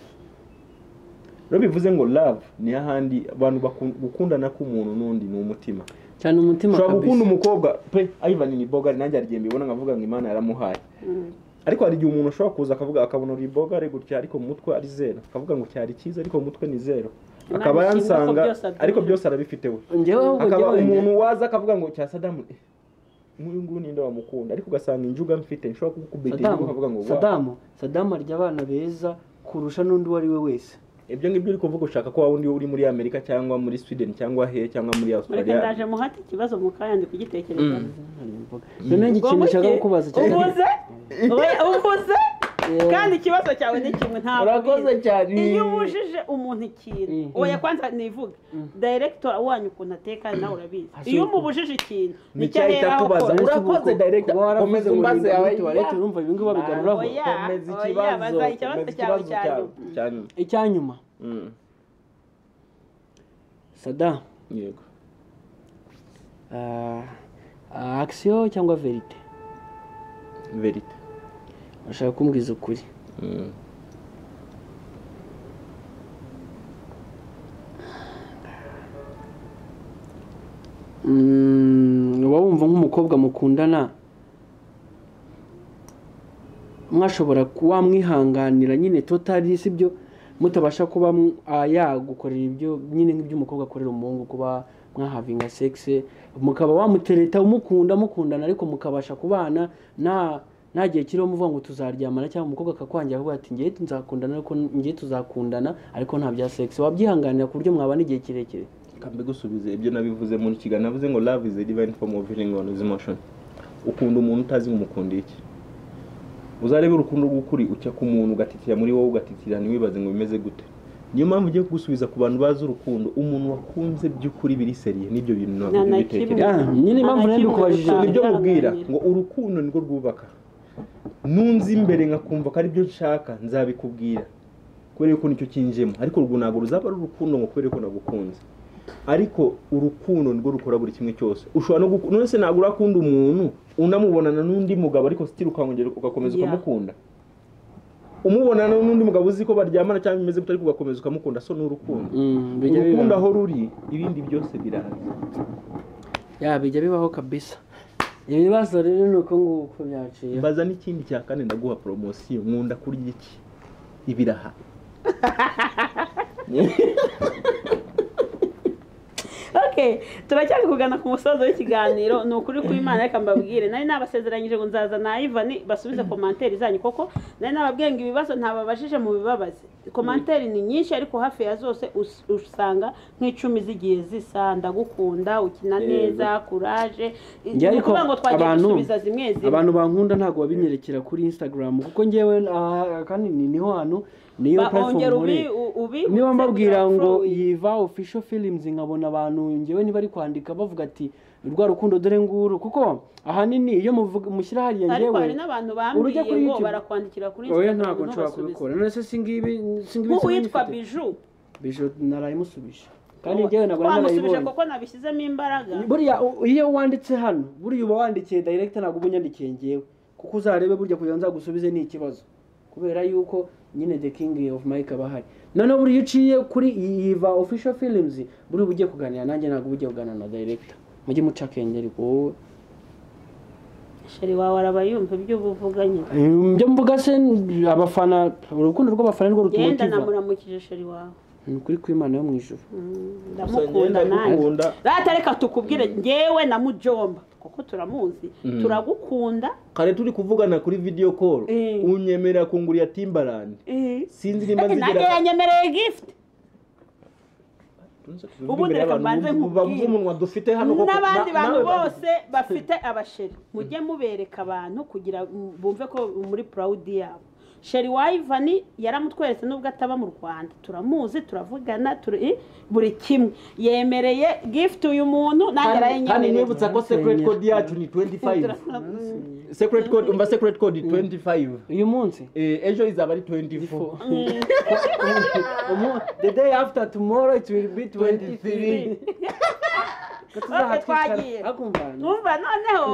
Rero bivuze ngo love ni ahandi abantu gukundana k'umuntu n'undi ni umutima cyane umutima kabisa. kabisa. Gukunda umukobwa pe Ivan ni Bogari nanjye arigiye mbibona nkavuga ngo Imana yaramuhaye. Ariko hari igihe umuntu ashobora kuza akavuga akabona uri Bogari gutya ariko mu mutwe ari zero, akavuga ngo cyari cyiza ariko mu mutwe ni zero, akaba yansanga ariko byose arabifite we. Akaba umuntu waza akavuga ngo cya Saddam nk'uyu nguyu ninde wamukunda ariko ugasanga injuga mfite nshobora kukubita ukavuga ngo Saddam arya abana beza kurusha n'undi wari we wese. Ibyo ngibyo uri kuvuga ushaka ko wundi uri muri Amerika cyangwa muri Sweden cyangwa he cyangwa muri Australia. Reka ndaje muhati ikibazo mukayandi kugitekereza. None ikintu nshaka kukubaza cyane. Uvuze kandi ikibazo cyawe ni kimwe ntabwo. Urakoze cyane. Iyo ubujije umuntu ikintu oya kwanza nivuga director wanyu ukuntu ateka nawe urabizi. Iyo umubujije ikintu nicyahera kubaza urakoze director komeze umbaze yawe urumva ibingi babiganuraho. Komeze ikibazo cyane. Icyanyuma Sada yego action cyangwa verite? Verite. Ashaka kumbwiza ukuri. Uba wumva nk'umukobwa mukundana mwashobora kuba mwihanganira nyine totally sibyo mutabasha kuba yagukorera ibyo nyine nk'iby'umukobwa akorera umuhungu, kuba mwahavinga sex mukaba wamutereta mukundana ariko mukabasha kubana nta gihe kiriho muvuga ngo tuzaryamana cyangwa umukobwa akakwangira avuga ati ngiye nzakundana ariko ngiye tuzakundana ariko nta bya sex, wabyihanganira ku buryo mwabana igihe kirekire? Kambe gusubize ibyo nabivuze muri kiganiro navuze ngo love is a divine form of feeling on emotion. Ukunda umuntu utazi ngumukunda iki. Uzarebe urukundo rw'ukuri ucya ku muntu ugatitira muri wowe ugatitira ni wibaze ngo bimeze gute. Niyo mpamvu ugiye gusubiza ku bantu bazi urukundo umuntu wakunze by'ukuri biri seriye n'ibyo bintu nabyo bitekereza. Nyine impamvu rero kubajije nibyo mubwira ngo urukundo nirwo rwubaka. Nunzi imbere ngakumva ko ari byo nshaka nzabikubwira kubera ko nicyo kinjemo, ariko urwo ntabwo ruzaba ari urukundo ngo kubera ko nagukunze. Ariko urukundo nirwo rukora buri kimwe cyose. Ushobora no none se ntabwo urakunda umuntu unamubonana n'undi mugabo ariko still ukangongera ugakomeza ukamukunda. Umubonana n'undi mugabo uzi ko baryamana cyangwa bimeze gute ariko ugakomeza ukamukunda, so n'urukundo. Urukundo aho ruri ibindi byose biraza. Bijya bibaho kabisa. Ibibazo rero nuko nguko byaciye. Baza n'ikindi cya kane ndaguha promotion nkunda kurya iki ibiraha. okay turacyari kugana ku musozo w'ikiganiro ni ukuri ku Imana reka mbabwire nari nabasezeranyije ngo nzaza na Ivan basubize commentaire zanyu koko nari nababwiye ngo ibibazo ntababajije mu bibabaze commentaire ni nyinshi ariko hafi ya zose usanga nk'icumi zigiye zisa ndagukunda ukina neza courage kuvuga ngo twagiye gusubiza zimwe abantu bankunda ntago babinyerekera kuri Instagram kuko ngewe kandi niho hano niyo platform niba mbabwira ngo yiva official films nkabona abantu ngewe niba ari kwandika bavuga ati rwa rukundo dore nguru kuko ahanini iyo mushyira hariya ngewe ariko hari n'abantu bambwiye ngo barakwandikira kuri Instagram ntago nshobora kubikora none singibi witwa Bijou narayimusubije kandi ngewe nabwo narayibonye kuko nabishyizemo imbaraga buriya iyo wanditse hano buriya uba wandikiye director ntago ubunyandikiye ngewe kuko uzarebe burya kugira nzagusubize ni ikibazo kubera yuko nyine the king of Mike abahari none buriya uciye kuri Yiva official films buri bugiye kuganira nanjye ntago bugiye kuganira na director mujye muca kengeri ko sheri wawe arabayumva ibyo buvuganye byo mvuga se abafana urukundo rw'abafana rwo rutumotiva genda namuramukije sheri wawe kuri kw'Imana yo mu ijuru ndamukunda nanjye reka tukubwire ngewe na Mujomba kuko turamuzi turagukunda kare turi kuvugana kuri video call unyemerera kungurira Timbaland sinzi nimba zigera nanjye yanyemereye gift ubundi reka mbanze nk'umunwa dufite hano koko n'abandi bantu bose bafite abasheri mujye mubereka abantu kugira bumve ko muri proud yabo sheri wa Ivan yaramutweretse nubwo ataba mu Rwanda turamuzi turavugana buri kimwe yemereye gift uyu muntu nanjye arayenyemereye kandi nibutsa ko secret code yacu ni 25 secret code 25 uyu munsi ejo izaba ari 24 the day after tomorrow it will be 23 Umva noneho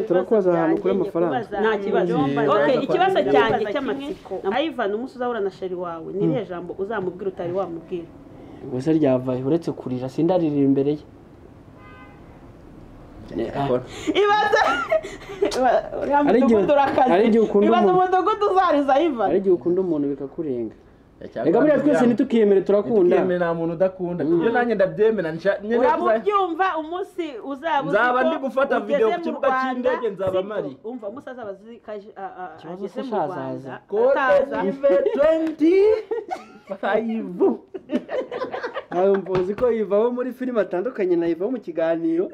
turakoza ahantu kuri amafaranga nta kibazo ikibazo cyanjye cy'amatsiko Ivan umunsi uzahura na sheri wawe ni jambo uzamubwira utari wamubwira gusa ryavaye uretse kurira sindarira imbere ye ibaza umudugudu uzariza Ivan ari igihe ukunda umuntu bikakurenga reka buriya twese ntitukiyemere turakunda nta muntu udakunda iyo nanjye ndabyemera urabyumva umunsi nzaba ndi gufata video ku kibuga cy'indege nzaba mari umva umunsi azaba ageze mu Rwanda ataza 25 mvuzi ko yivaho muri filime atandukanye na yivaho mu kiganiro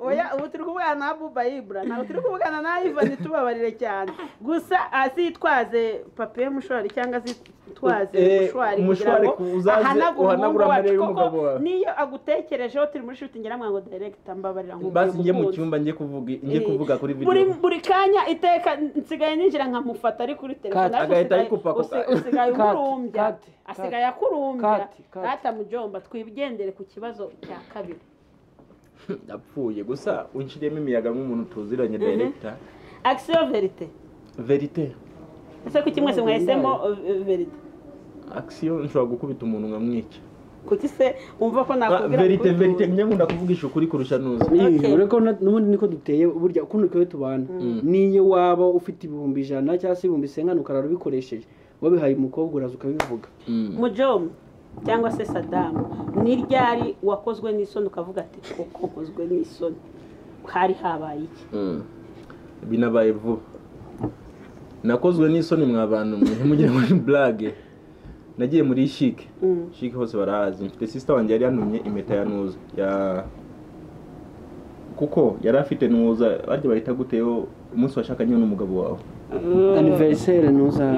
oya ubu turi kuvugana na Abuba Ibra ntabwo turi kuvugana na Ivan tubabarire cyane gusa azitwaze papier mushwari cyangwa azitwaze mushwari kugira ngo ahanagura amarebe y'umugabo wawe niyo agutekerejeho turi muri shooting ngiramwa ngo director mbabarira ngo basi ngiye mu cyumba ngiye kuvuga kuri video buri kanya iteka nsigaye ninjira nkamufata ari kuri telefone agahita ayikupa usigaye umurumbya asigaye akurumbya data Mujomba twibigendere ku kibazo cya kabiri yapfuye gusa unshiremo imiyaga nk'umuntu tuziranye director action verite ese kuki mwese mwahisemo verite action nshobora gukubita umuntu nkamwica kuki se umva ko nakubwira verite njye nkunda kuvugisha ukuri kurusha nuza ureko n'ubundi niko duteye burya kuno twe tubana niyo waba ufite ibihumbi 100 cyangwa se ibihumbi 50 ukarara ubikoresheje wabihaye umukobwa uraza ukabivuga Mujomba cyangwa se Saddam ni ryari wakozwe n'isoni ukavuga ati koko kozwe n'isoni hari habaye iki binabaye vuba nakozwe n'isoni mwabantu mugira ngo ni blague nagiye muri chic hose barahazi mfite sister wanjye yari yantumye impeta ya nuza ya kuko yari afite nuza barya bahita guteyo umunsi washakanye n'umugabo wawe anniversaire nuza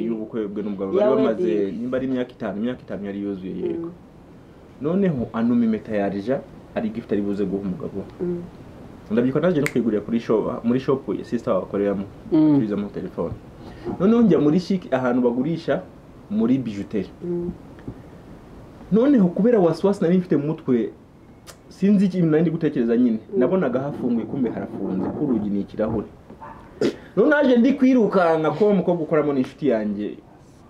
y'ubukwe bwe n'umugabo bari bamaze nimba ari imyaka 5 yari yuzuye yego noneho anuma impeta yarija ari gift ari buze guha umugabo ndabyiko naje no kwigurira muri shop sister wakoreramo turiza mu telefone noneho njya muri chic ahantu bagurisha muri bijouterie noneho kubera waswasi nari mfite mu mutwe sinzi ikintu nandi gutekereza nyine nabonaga hafunguye kumbe harafunze kurugi ni ikirahure none naje ndi kwirukanka ko umukobwa ukoramo n'inshuti yanjye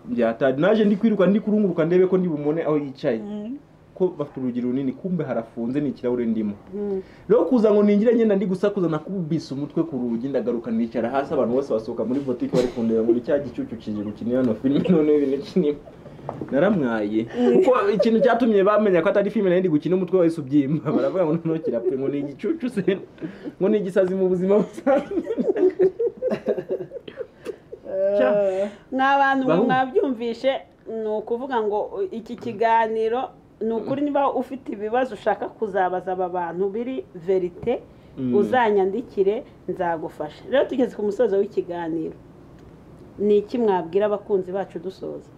byatadi naje ndi kwiruka ndi kurunguruka ndebe ko ndi bumone aho yicaye ko bafite urugi runini kumbe harafunze ni ikirahure ndimo rero kuza ngo ningire ngenda ndi gusakuza nakubisa umutwe ku rugi ndagaruka nicara hasi abantu bose basohoka muri boutique bari kundeba muri cya gicucu kije gukinira no film none ibintu kinini naramwaye kuko ikintu cyatumye bamenya ko atari filime nari gukina umutwe wese ubyimba baravuga ngo noneho kirapfe ngo ni igicucu se ngo ni igisazi mu buzima busanzwe nk'abantu mwabyumvishe ni ukuvuga ngo iki kiganiro ni ukuri niba ufite ibibazo ushaka kuzabaza aba bantu biri verite uzanyandikire nzagufasha rero tugeze ku musozo w'ikiganiro ni iki mwabwira abakunzi bacu dusoza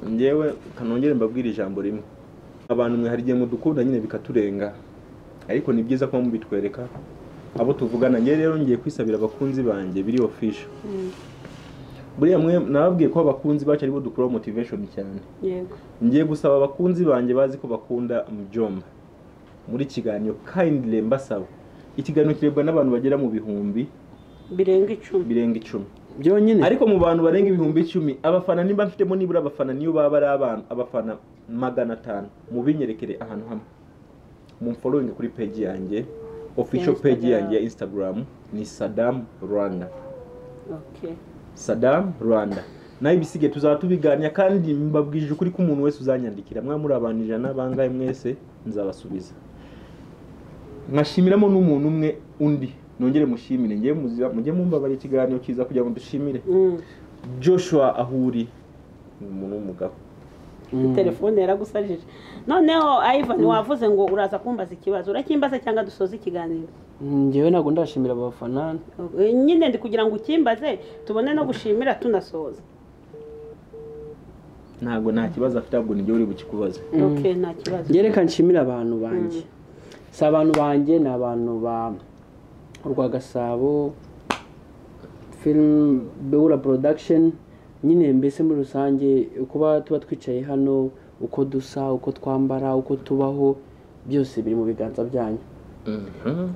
njyewe kanongere mbabwira ijambo rimwe abantu mwe hari igihe mudukunda nyine bikaturenga ariko ni byiza ko mubitwereka abo tuvugana njye rero ngiye kwisabira abakunzi banjye biri official buriya mwe nababwiye ko abakunzi bacu aribo dukora motivation cyane yego ngiye gusaba abakunzi banjye bazi ko bakunda Mjomba muri kiganiro kindly mbasaba ikiganiro kirebwa n'abantu bagera mu bihumbi birenga 10 byonyine ariko mu bantu barenga ibihumbi 10 abafana nimba mfitemo nibura abafana niyo baba ari abantu abafana 500 mu binyerekere ahantu hamwe mu following kuri page yanjye official page yanjye ya Instagram ni Saddam Rwanda. Okay. Saddam Rwanda. Nayo ibisige tuzaba tubiganira kandi mbabwije ukuri ko umuntu wese uzanyandikira mwa muri abantu 100 bangaye mwese nzabasubiza. Nkashimiramo n'umuntu umwe undi nongere mushimire ngiye mujye mumbabara ikiganiro kiza kugira ngo dushimire. Joshua Ahuri umuntu w'umugabo. Telefone yaragusarije. Noneho Ivan wavuze ngo uraza kumbaza ikibazo urakimbaza cyangwa dusoza ikiganiro. Ngewe nago ndashimira abafana. Nyine ndi kugira ngo ukimbaze tubone no gushimira tunasoza. Ntago nta kibazo afite ahubwo nijye uri bukikubaza. Okay nta kibazo. Ngereka nshimira abantu banje. Si abantu banje ni abantu ba Rwagasabo Film Beura Production nyine mbese muri rusange kuba tuba twicaye hano uko dusa uko twambara uko tubaho byose biri mu biganza byanyu.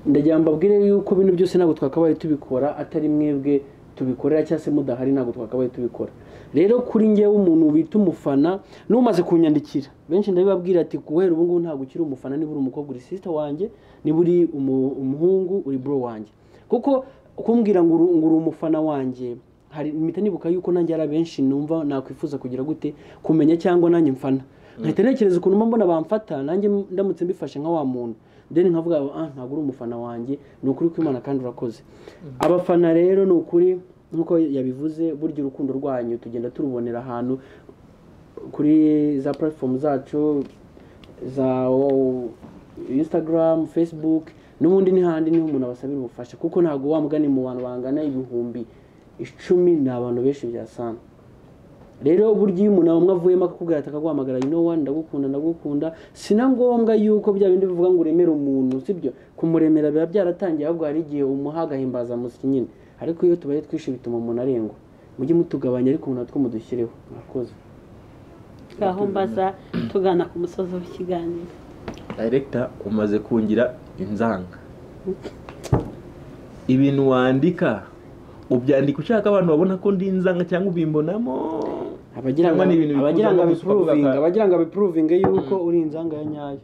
Ndagira mbabwire yuko ibintu byose ntabwo twakabaye tubikora atari mwebwe tubikorera cyangwa se mudahari ntabwo twakabaye tubikora. Rero kuri ngewe umuntu bita umufana n'umaze kunyandikira benshi ndabibabwira ati guhera ubu ngubu ntabwo ukiri umufana niba uri umukobwa uri sister wanjye niba uri umuhungu uri bro wanjye kuko kumbwira ngo uri umufana wanjye hari imita nibuka yuko nanjye ari benshi numva nakwifuza kugira gute kumenya cyangwa nanjye mfana nkahita ntekereza ukuntu mbona bamfata nanjye ndamutse mbifashe nka wa muntu then nkavuga ntabwo uri umufana wanjye ni ukuri kw'Imana kandi urakoze. Abafana rero ni ukuri nkuko yabivuze burya urukundo rwanyu tugenda turubonera ahantu kuri za platform zacu za Instagram, Facebook n'ubundi ni handi niho umuntu abasabira ubufasha kuko ntago wamugane mu bantu bangana ibihumbi 10 ni abantu benshi byasana. Rero burya umuntu amwe avuyemo akakubwira atakaguhamagara ndagukunda sina ngombwa yuko bya bindi bivuga ngo uremera umuntu sibyo kumuremera biba byaratangiye ahubwo hari igihe umuhaga himbaza musiki nyine ariko iyo tubaye twishe bituma umuntu arengwa mujye mutugabanya ariko umuntu atwo mudushyireho murakoze. Gaho mbaza tugana ku musozo w'ikiganiro. Director umaze kungira inzanga ibintu wandika ubyandika ushaka abantu babona ko ndi inzanga cyangwa ubimbonamo abagira ngo abiproving yuko uri inzanga ya nyayo.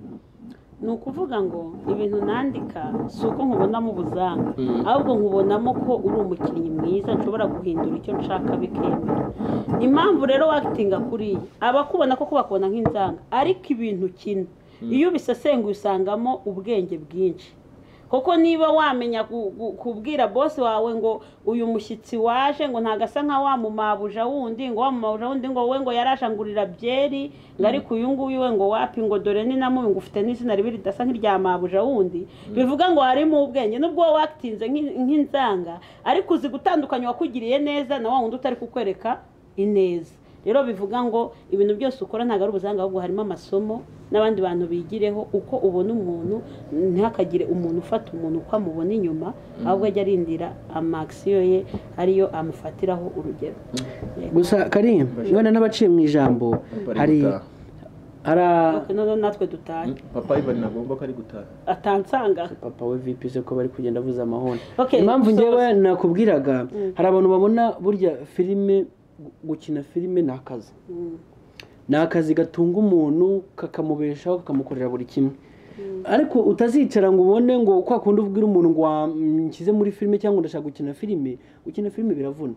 Ni ukuvuga ngo ibintu nandika si uko nkubonamo ubuzanga ahubwo nkubonamo ko uri umukinnyi mwiza nshobora guhindura icyo nshaka bikemera. Impamvu rero wakitinga kuri abakubona ko bakubona nk'inzanga ariko ibintu kina iyo bisesenguye usangamo ubwenge bwinshi koko niba wamenya kubwira boss wawe ngo uyu mushyitsi waje ngo ntagasa nka wa mumabuja wundi ngo we ngo yarashangurira byeri ngo ariko uyu nguyu we ngo wapi ngo dore ni namu ngo ufite n'izina ribi ridasa nk'irya mabuja wundi bivuga ngo harimo ubwenge nubwo wakitinze nk'inzanga ariko uzi gutandukanya wakugiriye neza na wa wundi utari kukwereka ineza. Rero bivuga ngo ibintu byose ukora ntago ari ubuzanga ahubwo harimo amasomo n'abandi bantu bigireho uko ubona umuntu ntihakagire umuntu ufata umuntu uko amubona inyuma ahubwo ajya arindira amaksiyo ye ariyo amufatiraho urugero. Gusa Karim ngana n'abaciye mu ijambo hari natwe dutaye papa Ivan nagomba ko ari gutaha atansanga papa we VP se ko bari kugenda avuza amahoni. Impamvu ngewe nakubwiraga hari abantu babona burya filime gukina filime ni akazi ni akazi gatunga umuntu kakamubeshaho kakamukorera buri kimwe ariko utazicara ngo ubone ngo kwa kundi ubwira umuntu ngo wamkize muri filime cyangwa ndashaka gukina filime biravuna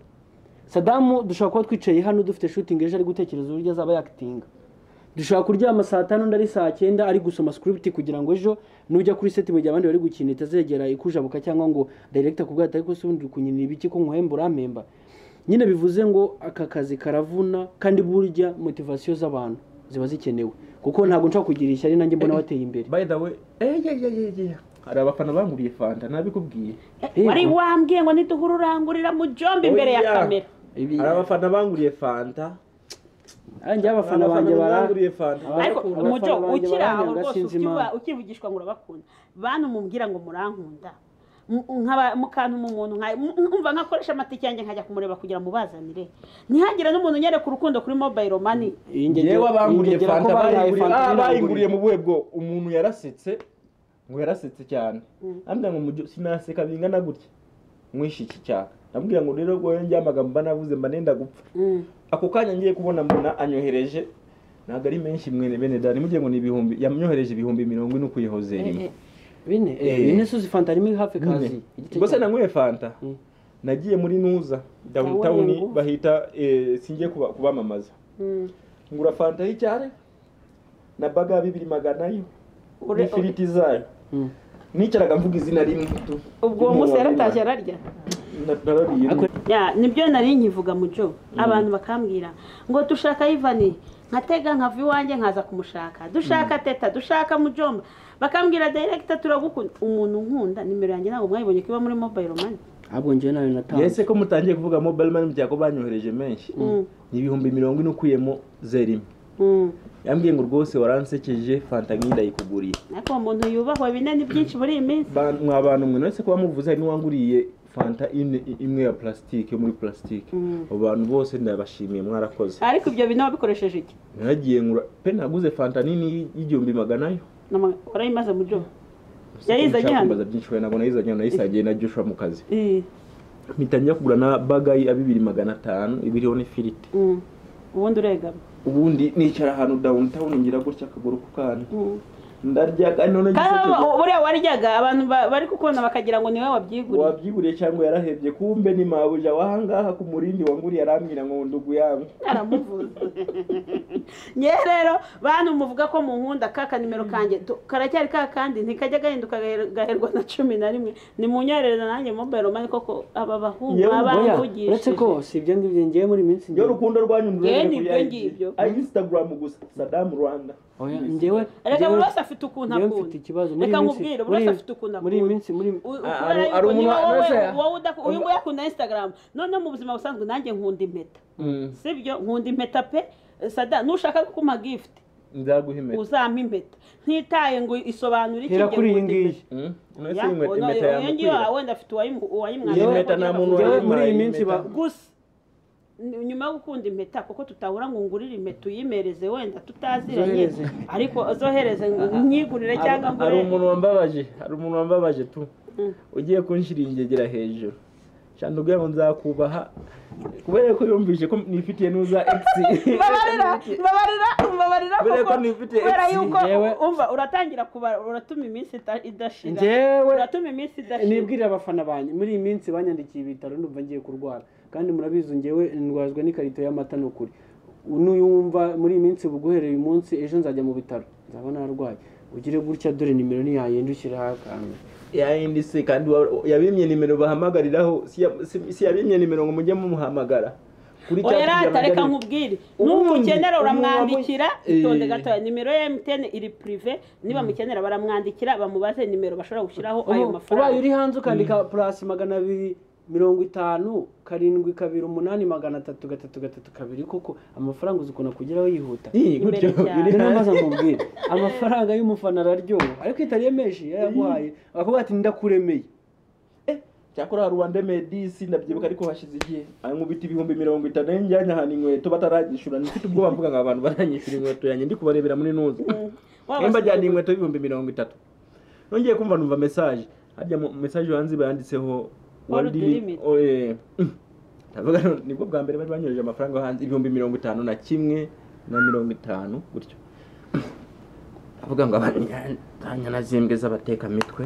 Sadamu dushobora kuba twicaye hano dufite shooting ejo ari gutekereza uburyo azaba yakitinga, dushobora kuryama saa 5 ndari saa 9 ari gusoma script kugira ngo ejo nujya kuri set mu gihe abandi bari gukina itazegera ikujabuka cyangwa ngo director kubwata ariko se undi kunyinira ibiki ko nkuhemba uramemba. Nyine bivuze ngo aka kazi karavuna kandi burya motivation z'abantu ziba zikenewe kuko ntabwo nshaka kugira ishyari nanjye mbona wateye imbere. By the way hari abafana banguriye fanta nabikubwiye. Wari wambwiye ngo nituhura urangurira mu jombi imbere ya kamera. Hari abafana banguriye fanta. Anjye abafana banjye baranguriye fanta. Ariko umujo ukiraho rwose ukivugishwa ngo urabakunda. Bantu mumbwira ngo murankunda. Nkaba mukantu mu muntu umva nkakoresha amatike yanjye nkajya kumureba kugira mubazanire. Ntihagira n'umuntu nyereka urukundo kuri mobile money. Yewe abanguriye fanta bayinguriye mu buhebwo umuntu yarasetse. Ngo yarasetse cyane. Ambwira ngo umujo sinaseka bingana gutya. Mwishiki cyaka. Nambwira ngo rero ngo njye amagambo navuze mba nenda gupfa. Ako kanya ngiye kubona mbona anyohereje naga ari menshi mwene bene dani mugiye ngo ni ibihumbi yamnyohereje ibihumbi 40 ukuyihoze rimwe. Bine suzi fanta rimwe hafi kazi. Gose nanywe fanta. Nagiye muri Nuza downtown bahita singiye kubamamaza. Ngura fanta y'icyare na baga 200 yo. Ifiriti zayo. Nicaraga mvuga izina rimwe tu. Ubwo uwo munsi yaratashye ararya. Ya nibyo nari nkivuga mujo abantu bakambwira ngo dushaka Ivani nkatega nkava iwanjye nkaza kumushaka dushaka teta dushaka mujomba bakambwira director turagukunda umuntu nkunda nimero yanjye ntabwo mwayibonye kiba muri mobile money ahubwo nje nawe natanze yese ko mutangiye kuvuga mobile money byako banyohereje menshi ni ibihumbi 40 ukuyemo zerimo yambwiye ngo rwose waransekeje fanta nginda yikuguriye ariko umuntu yubahwe binini byinshi muri iminsi abantu mwe nese kuba muvuze ari n'uwanguriye fanta imwe ya plastique yo muri plastique abantu bose ndabashimiye mwarakoze ariko ibyo bintu bikoresheje iki naragiye ngura pe naguze fanta nini y'igihumbi magana yo warayimaze mu byo yayizanye hano baza byinshi nabwo nayizanye nayisagiye na Joshua mu kazi mitangiye kugura na bagayi ya 2500 ibiriho n'ifiriti ubundi urega ubundi nicara ahantu downtown ngira gutya akaguru kukana ndarya kandi none buriya waryaga abantu bari kukubona bakagira ngo niwe wabyiguriye cyangwa yarahebye kumbe ni mabuja wahangaha ku murindi wanguriye arambwira ngo ndugu yangu aramuvuza rero bantu muvuga ko mu nkunda kaka nimero kanjye karacyari kandi ntikajya gahinduka gaherwa na 11 ni munyerereza nanjye mobile money koko aba bahungu abanvugisha uretse ko si ibyo ngibyo ngiye muri minsi yo rukundo rwanyu ngibyo Instagram gusa Saddam Rwanda oya ngewe reka buri wese afite ukuntu akunda reka nkubwire buri wese afite ukuntu akunda muri minsi muri ari umuntu uyu ngo yakunda Instagram none mu buzima busanzwe nanjye nkunda impeta sibyo nkunda impeta pe Sada nushaka kumpa gift nzaguha impeta uzampa impeta ntitaye ngo isobanura iki hera kuri iyi ngiyi none impeta ya wenda afite uwayimwana impeta nta muntu muri iyi minsi gusa nyuma yo gukunda impeta kuko tutahura ngo ngurire impeta uyimereze wenda tutaziranye ariko zohereze nyigurire cyangwa ngo hari umuntu wambabaje tu ugiye kunshiringegera hejuru cyane ubwo ngo nzakubaha kubera ko yumvise ko nifitiye nuza X babarira kuko nifitiye X yuko umva uratangira kuba uratuma iminsi idashira uratuma iminsi idashira nibwirira abafana banyu muri iyi minsi banyandikiye ibitaro ndumva ngiye kurwara kandi murabizi ngewe ndwazwa n'ikarito y'amata n'ukuri unuyumva muri iyi minsi buguhereye umunsi ejo nzajya mu bitaro nzaba narwaye ugire gutya dore nimero ni yayendukira akantu yayindise kandi yabimye nimero bahamagariraho si yabimye nimero ngo mujye mumuhamagara kuri cyangwa reka nkubwire nuko ukenera uramwandikira itonde gatoya nimero ya MTN iri privé niba mukenera baramwandikira bamubaze nimero bashobora gushyiraho ayo mafaranga ubaye uri hanze ukandika +250 788 kuko amafaranga uzukona kugeraho yihuta gutyo namaze nkubwire amafaranga y'umufana araryoha ariko itariyemeje yaguhaye akavuga ati ndakuremeye cyakora Rwanda Medisi ndabyibuka ariko hashize igihe nkubita ibihumbi 50 njyanya hano inkweto bataragishura nifite ubwo bamvuga ngo abantu baranyishura inkweto yanjye ndi kubarebera muri Nuza emba jyana inkweto y'ibihumbi 30 nongeye kumva numva message hajya mu message hanze bayanditseho ndavuga nibwo bwa mbere bari banyoreje amafaranga hanze ibihumbi 51 na 50 gutyo avuga ngo abanyana zimbwe z'abateka mitwe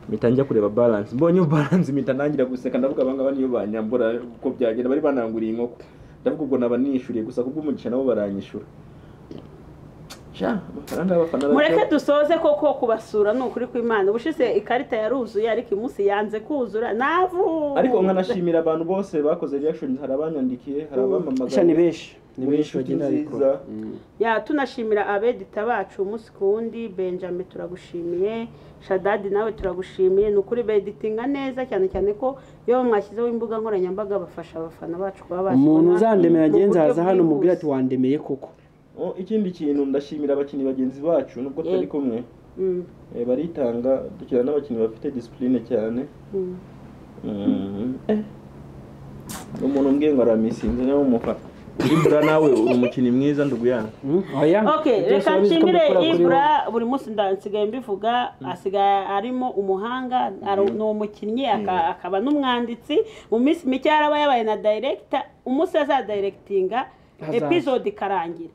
mitangira kureba balance mbonye balance mitanangira guseka ndavuga abangaba niyo banyambura uko byagenda bari bananguriye inkoko ndavuga ubwo nabanishuriye gusa kubwo umugisha nabo baranyishura mureke dusoze koko kubasura ni ukuri kw'Imana ubushize ikarita yaruzuye ariko umunsi yanze kuzura navu ariko nkanashimira abantu bose bakoze reaction hari abanyandikiye hari abamamagaye ni benshi bagenda ariko ya tunashimira abedita bacu umunsi kundi Benjamin turagushimiye Shadadi nawe turagushimiye nukuri beditinga neza cyane cyane ko iyo mwashyizeho imbuga nkoranyambaga bafasha abafana bacu kuba bashobora umuntu uzandemera agenza haza hano mubwira ati wandemeye koko ikindi kintu ndashimira abakinnyi bagenzi bacu nubwo turi kumwe baritanga dukira n'abakinnyi bafite discipline cyane umuntu mbwiye ngo aramisinze niyo mufata Ibra nawe uri umukinnyi mwiza nduguyana okay reka nshimire Ibra buri munsi ndansigaye mbivuga asigaye arimo umuhanga ni umukinnyi akaba n'umwanditsi mu minsi mike yaraba yabaye na director umunsi azadirectinga episode karangira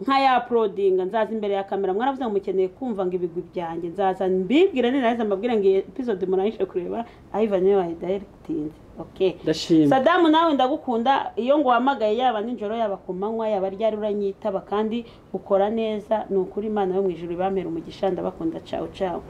nka ya uploadinga nzaza imbere ya kamera mwaravuze ngo mukeneye kumva ngo ibigwi byanjye nzaza mbibwira neza mbabwira ngo episode murayishe kureba Ivan niwe wa directing okay Sadamu nawe ndagukunda iyo ngo wamagaye yaba ninjoro yaba ku manywa yaba ryari uranyitaba kandi ukora neza ni ukuri Imana yo mu ijuru ibamera umugisha ndabakunda ciao ciao